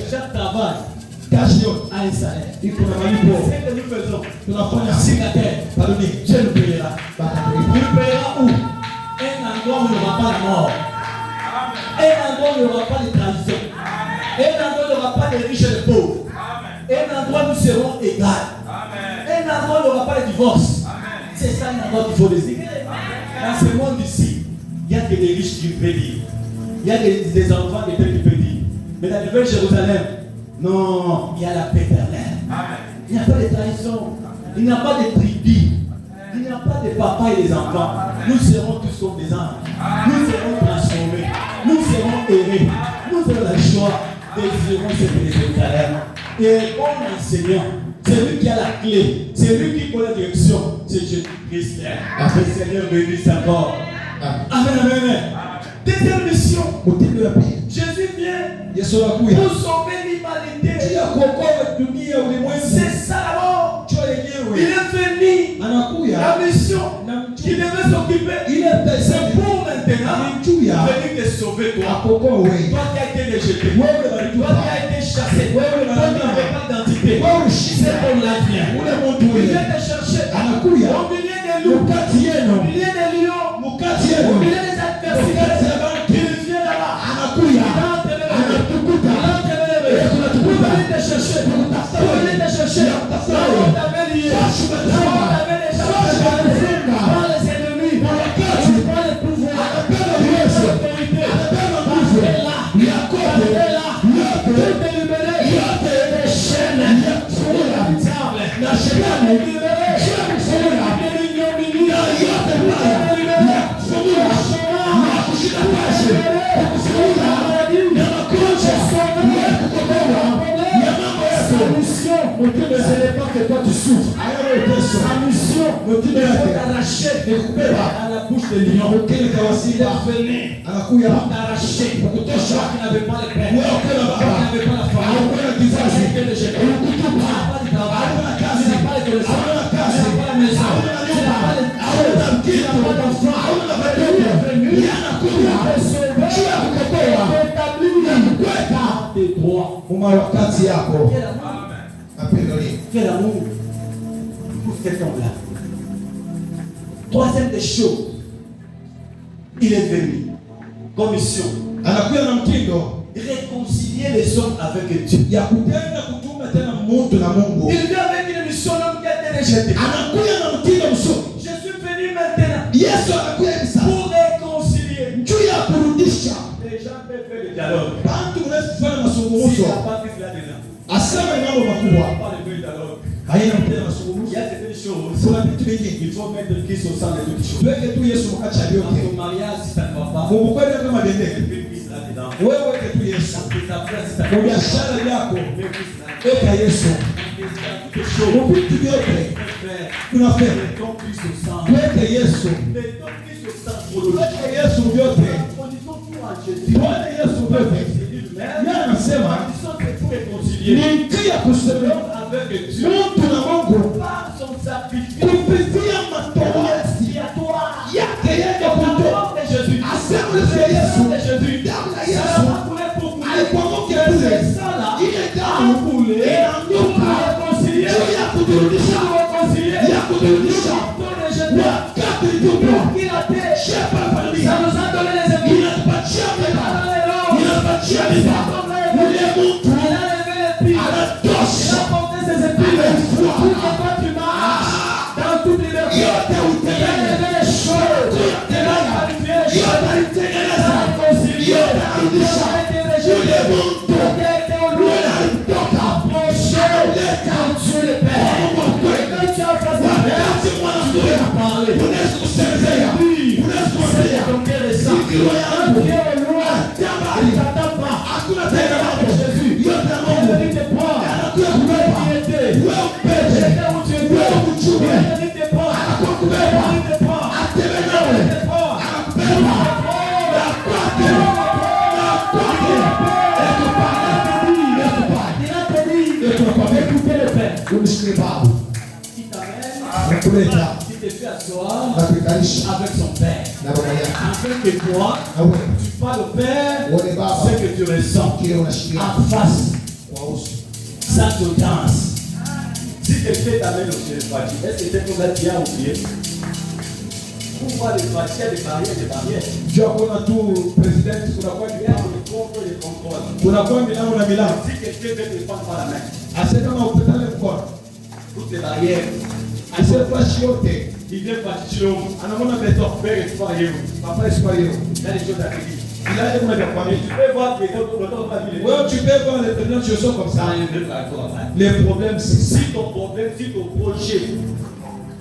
Chaque travail a un salaire. Ce que nous faisons, si la terre, Dieu nous payera. Il payera où? Un endroit où il n'y aura pas de mort. Un endroit où il n'y aura pas de trahison. Un endroit où il n'y aura pas de riches et de pauvres. Un endroit où nous serons égaux. Un endroit où il n'y aura pas de divorce. C'est ça un endroit qu'il faut désigner. Dans ce monde ici, il n'y a que des riches qui peuvent dire. Il y a des enfants qui peuvent dire. Mais dans la Nouvelle Jérusalem, non, il y a la paix éternelle. Il n'y a pas de trahison. Il n'y a pas de tribu. Il n'y a pas de papa et des enfants. Nous serons tous comme des anges. Nous serons transformés. Nous serons heureux. Nous aurons la joie. Désirons cette Jérusalem. Et bon enseignant, c'est lui qui a la clé. C'est lui qui connaît la direction. C'est Jésus-Christ. Après Seigneur, bénisse encore. Amen, amen. Deuxième mission. Jésus vient pour sauver l'humanité. C'est ça la il est venu. La mission qui devait s'occuper, c'est pour maintenant venir te sauver toi. Toi qui as été rejeté, toi qui as été chassé, toi qui n'avais pas d'identité. C'est pour l'avenir. Il vient te chercher. Au milieu des loups, au milieu des lions, au milieu des adversités. Il vient là-bas. Il vient te chercher. Il vient te chercher. Ce n'est pas que toi tu souffres. Sa mission, il faut t'arracher à la bouche des lions. Il est venu pour t'arracher. Pour toi qui n'avait pas le père, qui n'avait pas la famille, qui n'avait pas le jeté. Il n'a pas de travail, il n'a pas de connaissance, il n'a pas la maison, il n'a pas d'enfant. Il est venu pour te sauver, pour t'établir tes droits. Quel amour pour cet homme-là. Troisième des choses, il est venu comme mission réconcilier les hommes avec Dieu. Il vient avec une mission l'homme qui a été rejeté. Je suis venu maintenant pour réconcilier. Les gens peuvent faire le dialogue. Si la part est là dedans. Il y a certaines choses. Il faut mettre Christ au centre de toutes choses. Dans ton mariage, si ça ne va pas, mets Christ là dedans. Dans ta place, si ça ne va pas, mets Christ là dedans. Dans toutes les choses, mettons Christ au centre. Mettons Christ au centre. Condition tout en Jésus. C'est pour réconcilier avec Dieu par son sacrifice expiatoire. L'amour de Jésus. Jésus. Ça va couler pour vous. C'est ça là. Il est dans pour réconcilier. Ça nous a donné les ennemis. s'asseoir na kuikalisha avec son père. na baba yake, Afin que toi, na wewe tu parles au père uone baba ce que tu ressens kile unashikilia en face, kwa uso. sans audience. Si quelqu'un t'amène au téléphone, est-ce que c'est pour dire à oublier? Pourquoi les parties, des barrières? Jua kuna tu president kunakuwa kunakuwa milango na milango. Si quelqu'un veut te prendre par la main, Ase kama upetane mkono. toutes les barrières, Ase flash yote. il vient partir l'homme. Anamona beto. Père et toi, il Papa esqualiyo. y a des choses à te dire. Il a des Mais problèmes. tu peux voir que l'autre va vivre. Ouais, tu peux voir les présidents qui sont comme ça. Les problèmes, c'est ça. Si ton problème, si ton projet,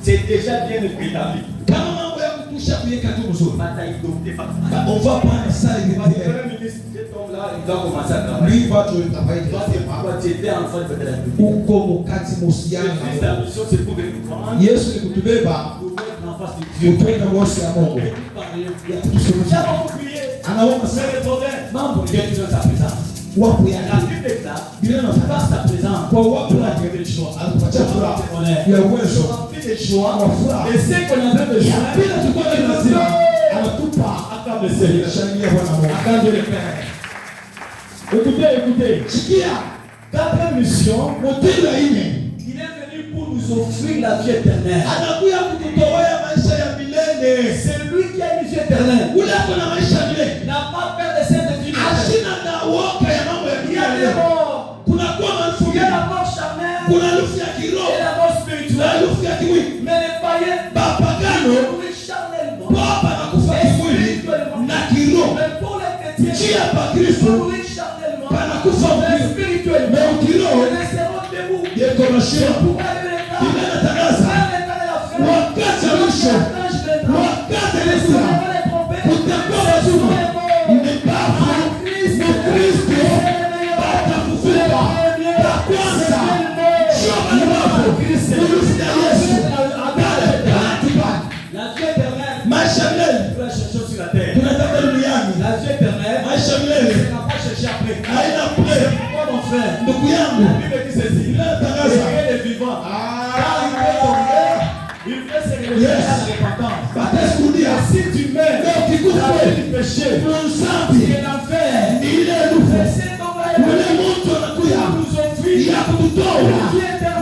c'est déjà bien établi, Kama mambo ya kutusha kuweka tu mzuri. bataille d'opter par On va prendre ça et Parce que le le ministre, cet homme-là, il doit commencer à travailler. lui va tu travailler Toi, tu étais en train de faire la République. uko mukati muhusiano na Sa Mungu. mission, c'est pour que nous prendre, Yesu ni kutubeba nous mettre en face de Dieu. kutoka bosi ya Mungu. Et puis parler. Ya kutusuluhisha. Jamais oublier. Anaomba Mais sana le problème, mambo, il vient dans sa présence. wapo La yake. Bible est là. Bila na Par sa présence, kwa wapo on a yake. fait des choix. Alikupatia furaha ya On uwezo a fait des choix. wa furaha. Et ce qu'on avait besoin, Bila tulikuwa na lazima anatupa accorde le Seigneur. shangilia Bwana Mungu. Accorde le Père. Écoutez, écoutez. Sikia Quatrième mission, mtindo ya ine il est venu pour nous offrir la vie éternelle. anakuya kututowea maisha ya milele. C'est lui qui a une vie éternelle. Ule ako na maisha ya milele. N'a pas peur de cette vie. Ashina na woga ya mambo ya Il y a dunia des leo. morts. Kuna kuwa marufuku. Il y a la mort charnelle Kuna harufu ya et kiroho la mort na spirituelle. harufu ya kimwili. Mais les païens, Bapagano ils mourent charnellement. baba anakufa Et kimwili spirituellement. na kiroho. Mais pour les chrétiens, Chia pa ils Kristo mourent charnellement. panakufa Mais mwili spirituellement, na kiroho ils resteront debout. yeko na shema. Pour aller le temps. Inatangaza wakati wa mwisho, wakati alikuwa kutakuwa mazuri ni babu ni Kristo atafufuka ya kwanza. Sio mababu ulifia Yesu maisha milele tunataka duniani, maisha milele haina play. Ndugu yangu inatangaza batasirudia leo kikufa mzambi ni ile lufu ule mtu anakuya ya kututoa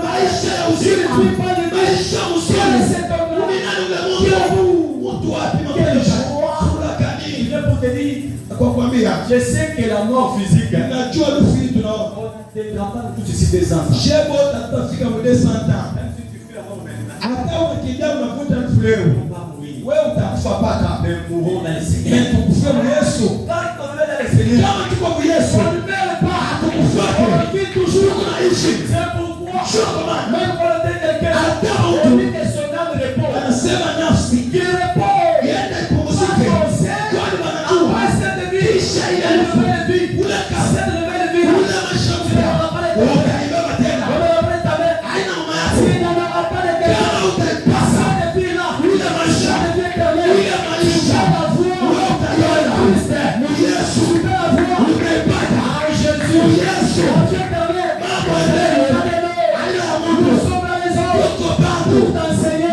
maisha ya uzima, maisha mzuri. Ni nani ule Mungu? Mtu wapi maisha sura gani? Kwa kuambia Je sais que la mort physique, najua lufu hii tunaona on n'atteindra pas tout ici des enfants. shebo tatafika mwede santa Même si tu fais la mort maintenant, hata ukikia unavuta lufu leo on va mourir. wewe utakufa paka Mais mourons dans le Seigneur. tukufia mu Yesu. Quand on est dans le Seigneur, Kama tuko mu Yesu on ne meurt pas. tukufake On vit toujours. tunaishi. C'est pourquoi, Sio kama même pour le quelqu'un, Attends, on dit que son âme repose. anasema nafsi Il repose. iende ipumzike, kwani wanajua Après cette vie, kisha ile il lufu nouvelle vie. ule kasi Cette nouvelle vie, ule maisha tu mpya n'auras pas de utaibeba tena, on n'aura pas ta mère. haina mama Tu yako. n'auras pas de Kama utaipasa cette vie-là. ule maisha Cette vie éternelle. ule maisha ule utaiona mu Yesu utaipata mu Yesu. Mambo ya leo haina ya Mungu yuko bado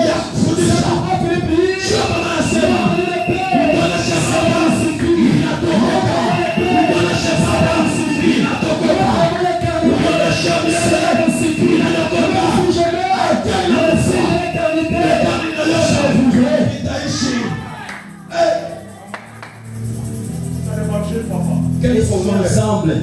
ya kufundisha. Sio kama anasema Bwana shasaba inatoka, Bwana shasaba inatoka, Bwana shamile inatoka. Itaishi. Quels sont ensemble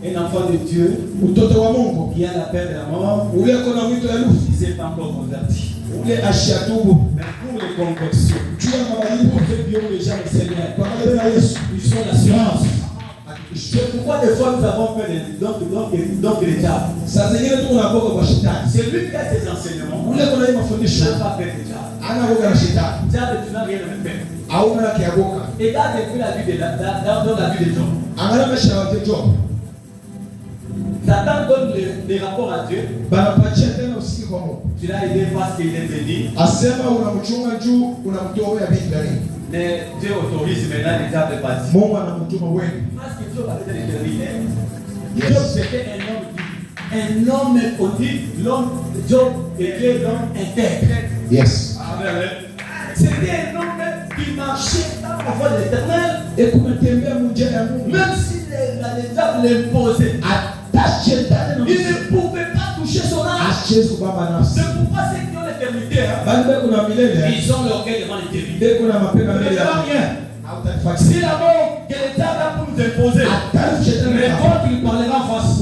un enfant de Dieu Mtoto wa Mungu qui a la peine de la mort, ule kona mwito ya lufu qui ne s'est pas encore converti. ule ashiatubu Mais pour les conversions, juu ya mabadiliko pour ceux qui ont déjà le Seigneur, kwa kabila ya Yesu. ils sont l'assurance. C'est pourquoi des fois nous avons peur donc le diable. Saa zingine tuko na boga kwa shetani. C'est lui qui a ses enseignements. Ule kona hii Il mafundisho n'a pas peur du diable. ana boga na shetani. Diable, tu n'as rien à me faire. Hauna yake ya boga. Et là, depuis la vie de dans la vie de Job, Angalia maisha ya watu Job. Satan donne les rapports à Dieu. Banapatia tena usikie kwa Mungu. Tu l'as aidé parce qu'il est béni. Asema unamchunga juu unamtoa wewe vitu gani? Mais Dieu autorise maintenant les diables de partir. Mungu anamtuma wewe. Parce que Job avait été déterminé. Yes. Job c'était un homme on dit l'homme Job était l'homme intègre. Yes. frère. C'était un homme qui marchait dans la voie de l'Éternel. Et qu'on a tembea munjia ya Mungu. Même si les diables l'imposaient, il ne pouvait pas toucher son âme. C'est pourquoi ceux qui ont l'éternité, ils ont leur cœur devant l'éternité. Ne pas rien. Si la mort que le diable a pour nous imposer, mais toi tu lui parleras en face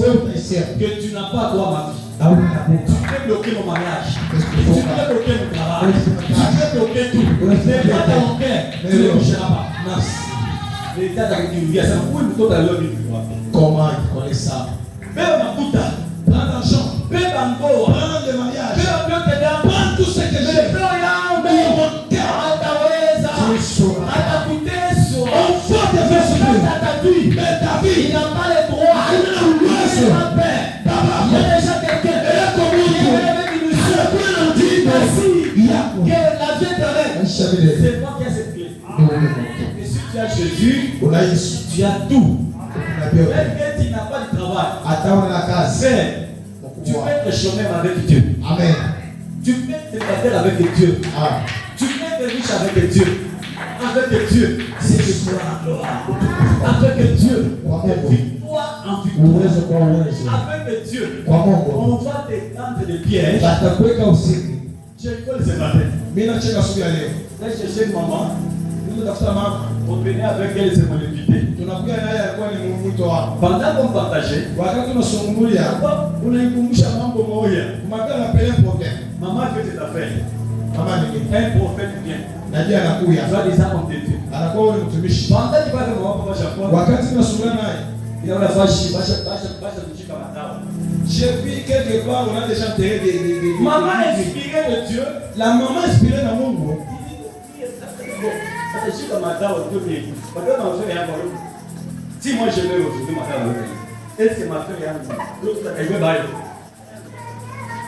que tu n'as pas droit à ma vie. Tu peux bloquer mon mariage. Tu peux bloquer mon travail. Tu peux bloquer tout. Mais pas dans mon cœur. Tu ne toucheras pas. L'État a dit oui, ça vous pouvez tout à l'heure. Comment il connaît ça? Même Makuta, Prends l'argent. même Bango, Prends le mariage. prends tout ce que j'ai. Il n'a pas le droit. Il n'a pas peur. Il y a déjà quelqu'un qui est la vie éternelle. C'est moi qui ai cette clé. Et si tu as Jésus, tu as tout. Même que tu n'as pas de travail, mais tu peux être chômeur avec Dieu. Amen. Tu peux te battre avec Dieu. Tu peux être riche avec Dieu. Avec Dieu, c'est de gloire en gloire. Avec Dieu, victoire en victoire. Avec Dieu, on va te tendre des pièges. Je rigole ce matin. Là, je cherche une maman. On venait avec elle, c'est mon invité. Pendant qu'on partageait, maman fait ses affaires. Un prophète vient. Soi-disant on te dit. Pendant qu'il va faire maman, papa Jacob, il a la vache, kuchika mazao. J'ai vu quelque part, on a déjà enterré des Maman inspirée de Dieu. La maman inspirée de Mungu. Kuchika mazao Dieu dit. Madame m'a fait un ballon. Si moi je vais aujourd'hui madame, est-ce que ma fille a l'autre elle veut bailler.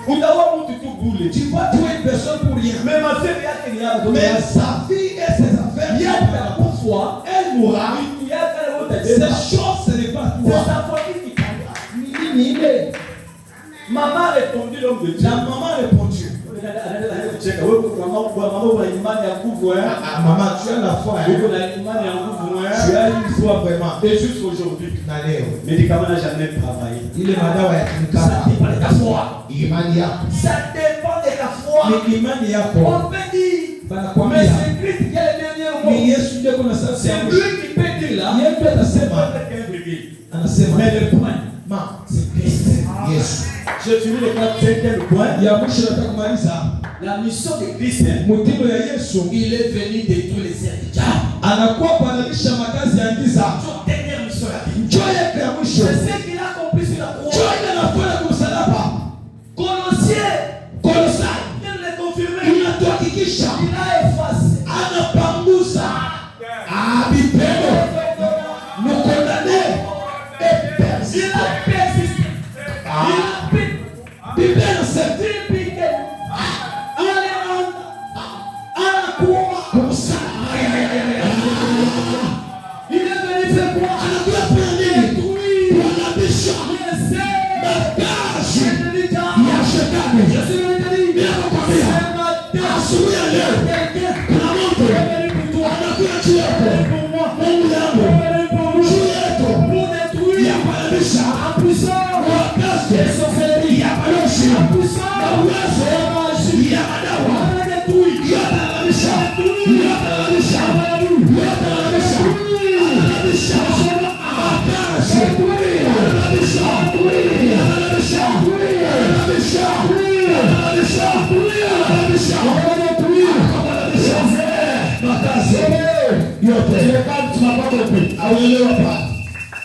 Utawa mtu tu bule. Tu vas tuer une personne pour rien. Mais ma fille yake ni yako. Mais sa vie et ses affaires, yake pour soi, elle mourra. Ces choses, ce n'est pas toi. C'est sa famille qui parle. Maman a répondu l'homme de Dieu. La maman a répondu. Maman, tu as la foi. Tu as une foi vraiment. Et jusqu'aujourd'hui, le médicament n'a jamais travaillé. Il est madame ça dépend de ta foi. Ça dépend de ta foi. On peut dire, mais c'est Christ qui est le dernier mot. C'est lui qui peut dire là. Mais le point, c'est Christ. Yes. Je finis le 4e point. La mission de Christ, il est venu détruire les ailes du diable. Son dernière mission là. C'est ce qu'il a accompli sur la croix. Colossiens, il l'a confirmé. Il a effacé. Il a persisté. Il est venu faire quoi?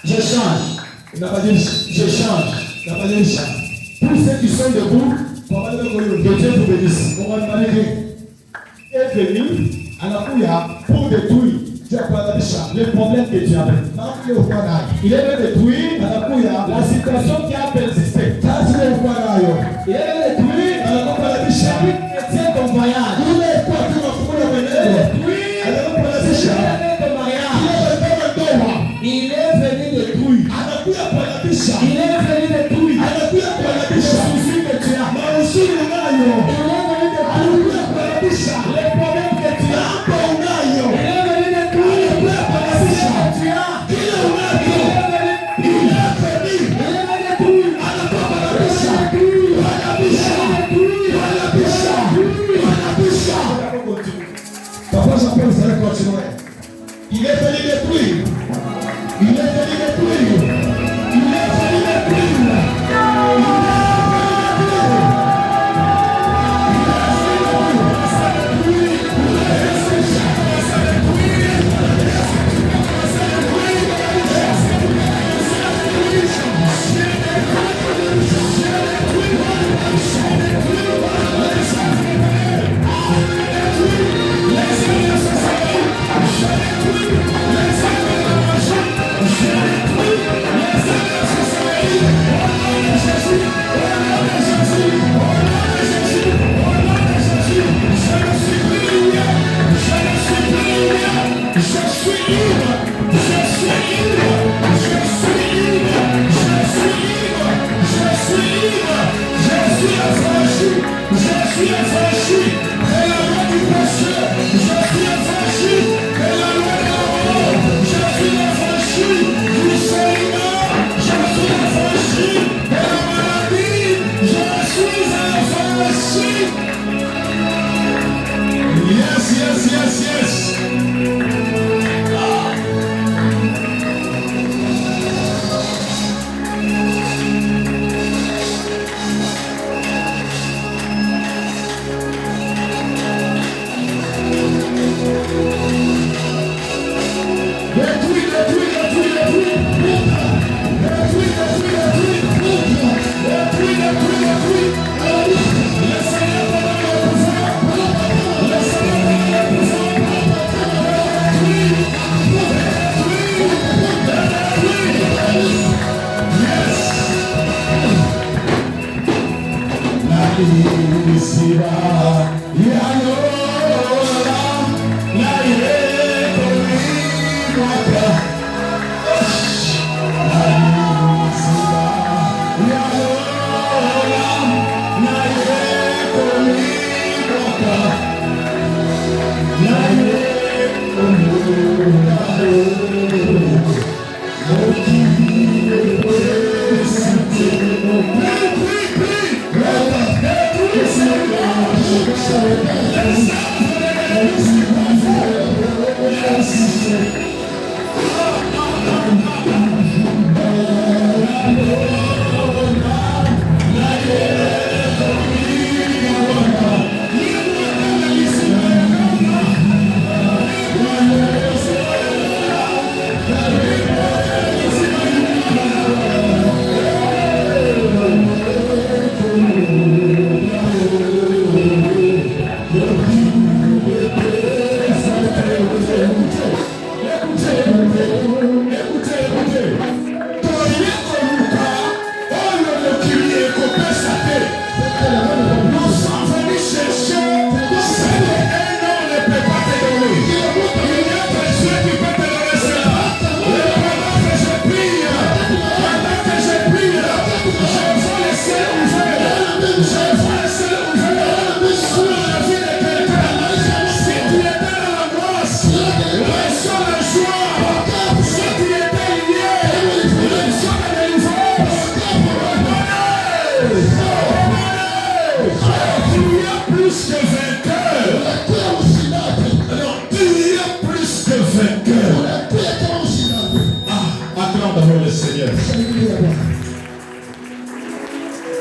Je change. Je change. Pour ceux qui sont debout, que Dieu vous bénisse. Est venu pour détruire le problème que tu avais. Il est venu détruire la situation qui a persisté. Il est venu détruire chrétien ton voyage. Il est venu ton mariage. Il est venu détruire. Il est venu détruire le souci que tu as. Il est venu détruire venu détruire. Il est venu détruire. Il est venu détruire.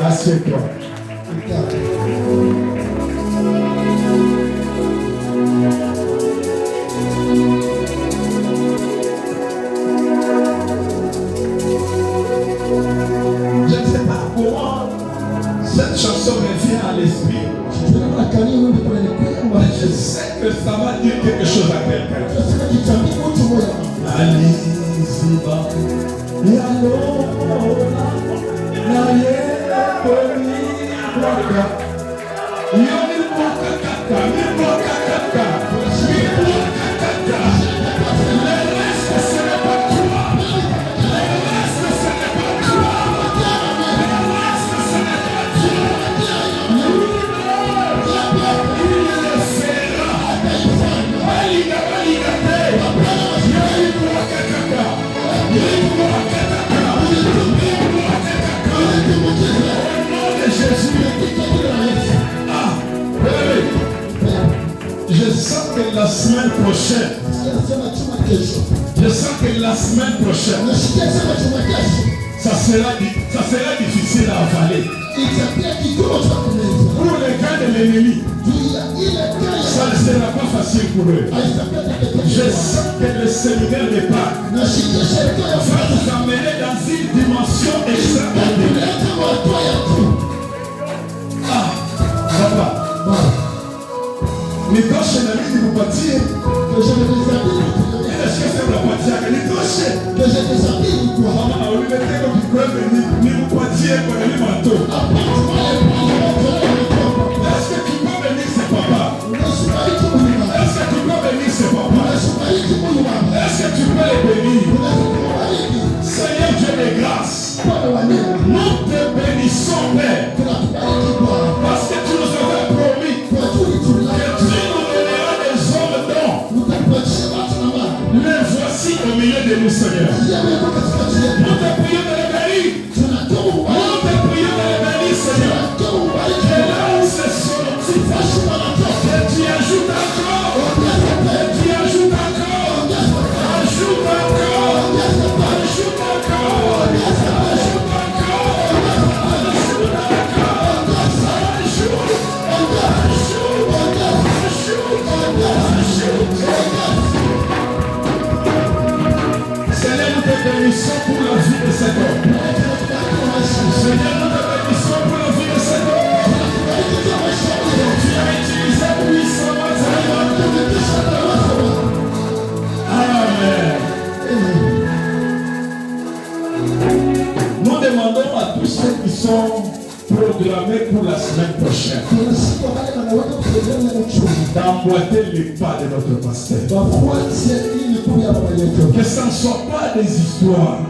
Assieds-toi. Je ne sais pas comment cette chanson me vient à l'esprit. Mais je sais que ça va dire quelque chose à quelqu'un. Je sens que la semaine prochaine, Je sens que la semaine prochaine, ça sera difficile à avaler. Pour les gars de l'ennemi, ça ne sera pas facile pour eux. Je sens que le séminaire de Pâques va vous amener dans une dimension extraordinaire. Ah, papa. Nitoshe na mimi nikupatie. Est-ce que c'est la patia que nitoshe? Mama ulimeteka kikwembe nikupatie kwa limato. Est-ce que tu peux bénir ce papa? Est-ce que tu peux bénir ce papa? Est-ce que tu peux les bénir? Seigneur Dieu de grâce, nous te bénissons, Père, parce que tu nous avais promis que tu nous donneras des hommes dont les voici au milieu de nous, Seigneur. Nous te prions de les bénir. Nous te prions de les bénir, Seigneur. Que là où c'est sorti, que tu ajoutes encore. Que tu ajoutes encore. Ajoute encore. Ajoute encore. Ajoute Seigneur, nous te bénissons pour la vie de cet homme. Seigneur, nous te bénissons pour la vie de cet homme. Tu as utilisé puissamment Amen. Nous demandons à tous ceux qui sont programmés pour la semaine prochaine d'emboîter les pas de notre pasteur. Que ce ne soit pas des histoires.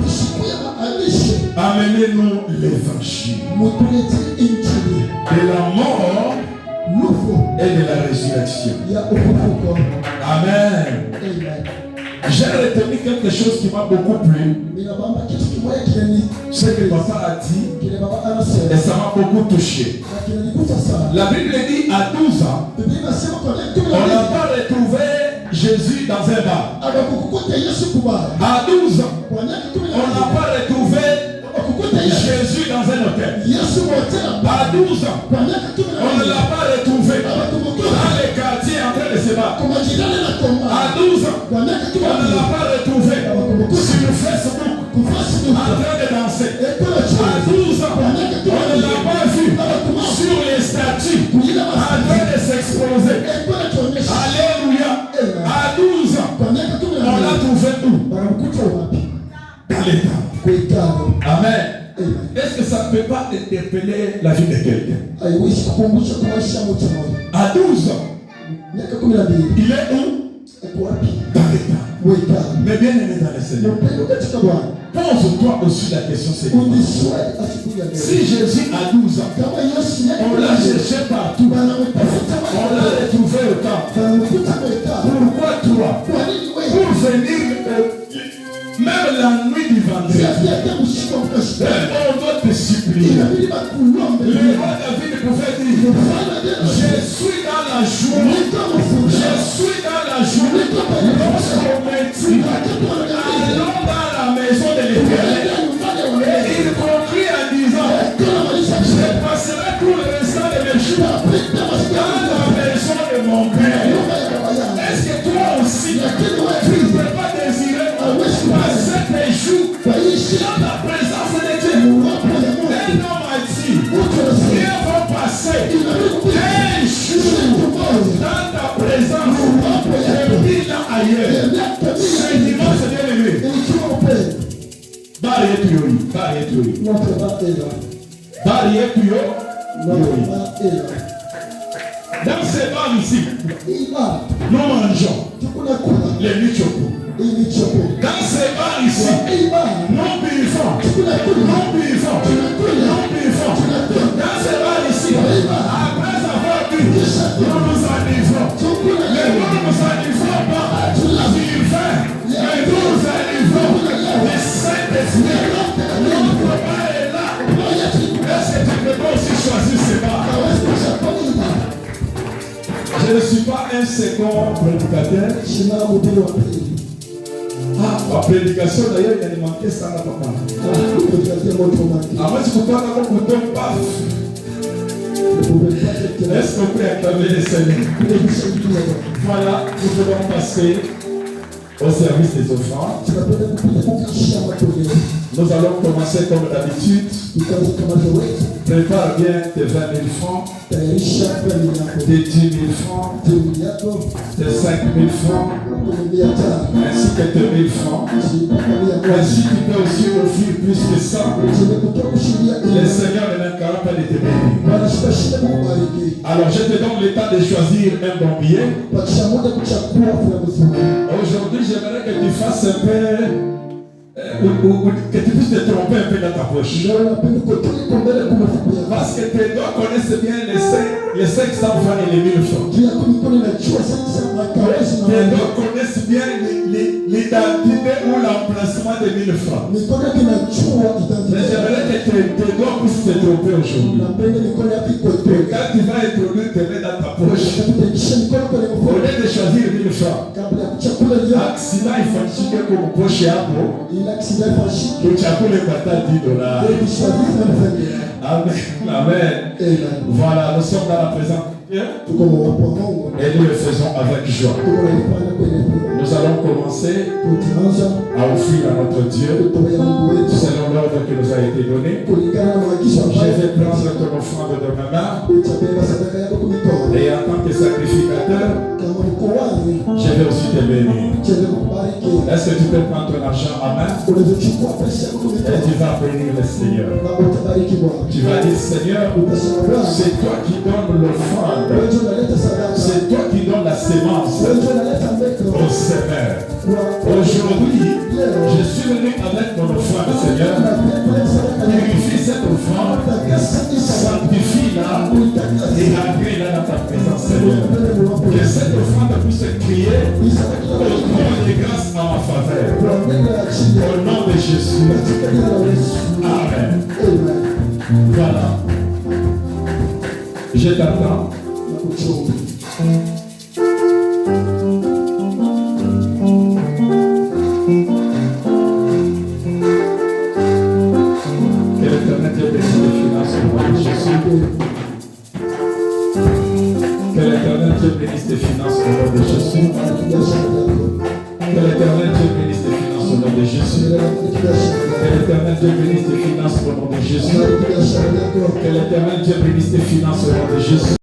Amenez-nous l'évangile de la mort et de la résurrection. Amen. J'ai retenu quelque chose qui m'a beaucoup plu. Ce que papa a dit, et ça m'a beaucoup touché. La Bible dit à 12 ans, on n'a pas retrouvé Jésus dans un bar. À 12 ans, on n'a pas retrouvé Jésus dans un hôtel. À 12 ans, on ne l'a pas retrouvé dans les quartiers en train de se battre. À 12 ans, on ne l'a pas retrouvé sur Facebook en train de danser. À 12 ans, on ne l'a pas vu sur les statues en train de s'exposer. Alléluia. À 12 ans, on l'a trouvé où? Dans les temps. Amen. Est-ce que ça ne peut pas interpeller la vie de quelqu'un? À 12 ans, il est où? Dans les temps. Mais bien aimé dans le Seigneur, pose-toi aussi la question suivante. Si Jésus a 12 ans, on l'a cherché partout, on l'a retrouvé au temple. Pourquoi toi? Pour venir même la nuit du vendredi, on doit te supplier. Le roi David pouvait dire, je suis dans la joie, je suis dans la joie. Lorsqu'on me dit, allons dans la maison de l'Éternel. Et il conclut en disant, je passerai tout le restant de mes jours dans la maison de mon Père. Est-ce que toi aussi, tu ne peux pas désirer passer tes jours dans la présence de Dieu? Un homme a dit, Dieu va passer un jour dans ta présence et 1000 ans ailleurs. C'est dimanche bien-aimé. Dans ces bars ici, nous mangeons les michoko. Dans ces bars ici, nous buvons. Dans ces bars ici, après avoir bu, nous nous enivrons. Mais nous ne nous enivrons pas du vin, mais nous nous enivrons du Saint-Esprit. Notre papa est là. Est-ce que tu peux pas aussi choisir ces bars? Je ne suis pas un second prédicateur. Ma prédication d'ailleurs, il y a des manqués ça n'a pas avant tu peux pas avoir un bouton paf. Est-ce qu'on peut acclamer les Seigneurs? Voilà, nous pouvons passer au service des offrandes. Nous allons commencer comme d'habitude. Prépare bien tes 20 000 francs, tes 10 000 francs, tes 5 000 francs, ainsi que tes 1 000 francs. Ainsi tu peux aussi offrir plus que ça. Le Seigneur ne manquera pas de te bénir. Alors je te donne le temps de choisir un bon billet. Aujourd'hui, j'aimerais que tu fasses un peu, que tu puisses te tromper un peu dans ta poche. Parce que tes doigts connaissent bien les 500 francs et les 1000 francs. Tes doigts connaissent bien l'identité ou l'emplacement des 1000 francs. Mais j'aimerais que tes doigts puissent te tromper aujourd'hui. Et quand tu vas introduire tes mains dans ta poche, au lieu de choisir 1000 francs, accident ifanyike kwa poche yako, tuchakule pata $10. Amen. Amen. Voilà, nous sommes dans la présence de Dieu et nous le faisons avec joie. Nous allons commencer à offrir à notre Dieu selon l'ordre qui nous a été donné. Je vais prendre ton offrande de ma main et en tant que sacrificateur, je vais aussi te bénir. Est-ce que tu peux prendre ton argent en main et tu vas bénir le Seigneur? Tu vas dire, Seigneur, c'est toi qui donnes l'offrande. C'est toi qui donnes la sémence au Seigneur. Aujourd'hui, je suis venu avec mon offrande, Seigneur. Purifie cette offrande, sanctifie-la et agrée-la dans ta présence, Seigneur. Que cette offrande puisse crier au trône de grâce en ma faveur. Au nom de Jésus. Amen. Voilà. Je t'attends. Que l'Éternel te bénisse tes finances au nom de Jésus. Que l'Éternel te bénisse tes finances au nom de Jésus. Que l'Éternel te bénisse tes finances au nom de Jésus. Que l'Éternel te bénisse tes finances au nom de Jésus. Que l'Éternel te bénisse tes finances au nom de Jésus.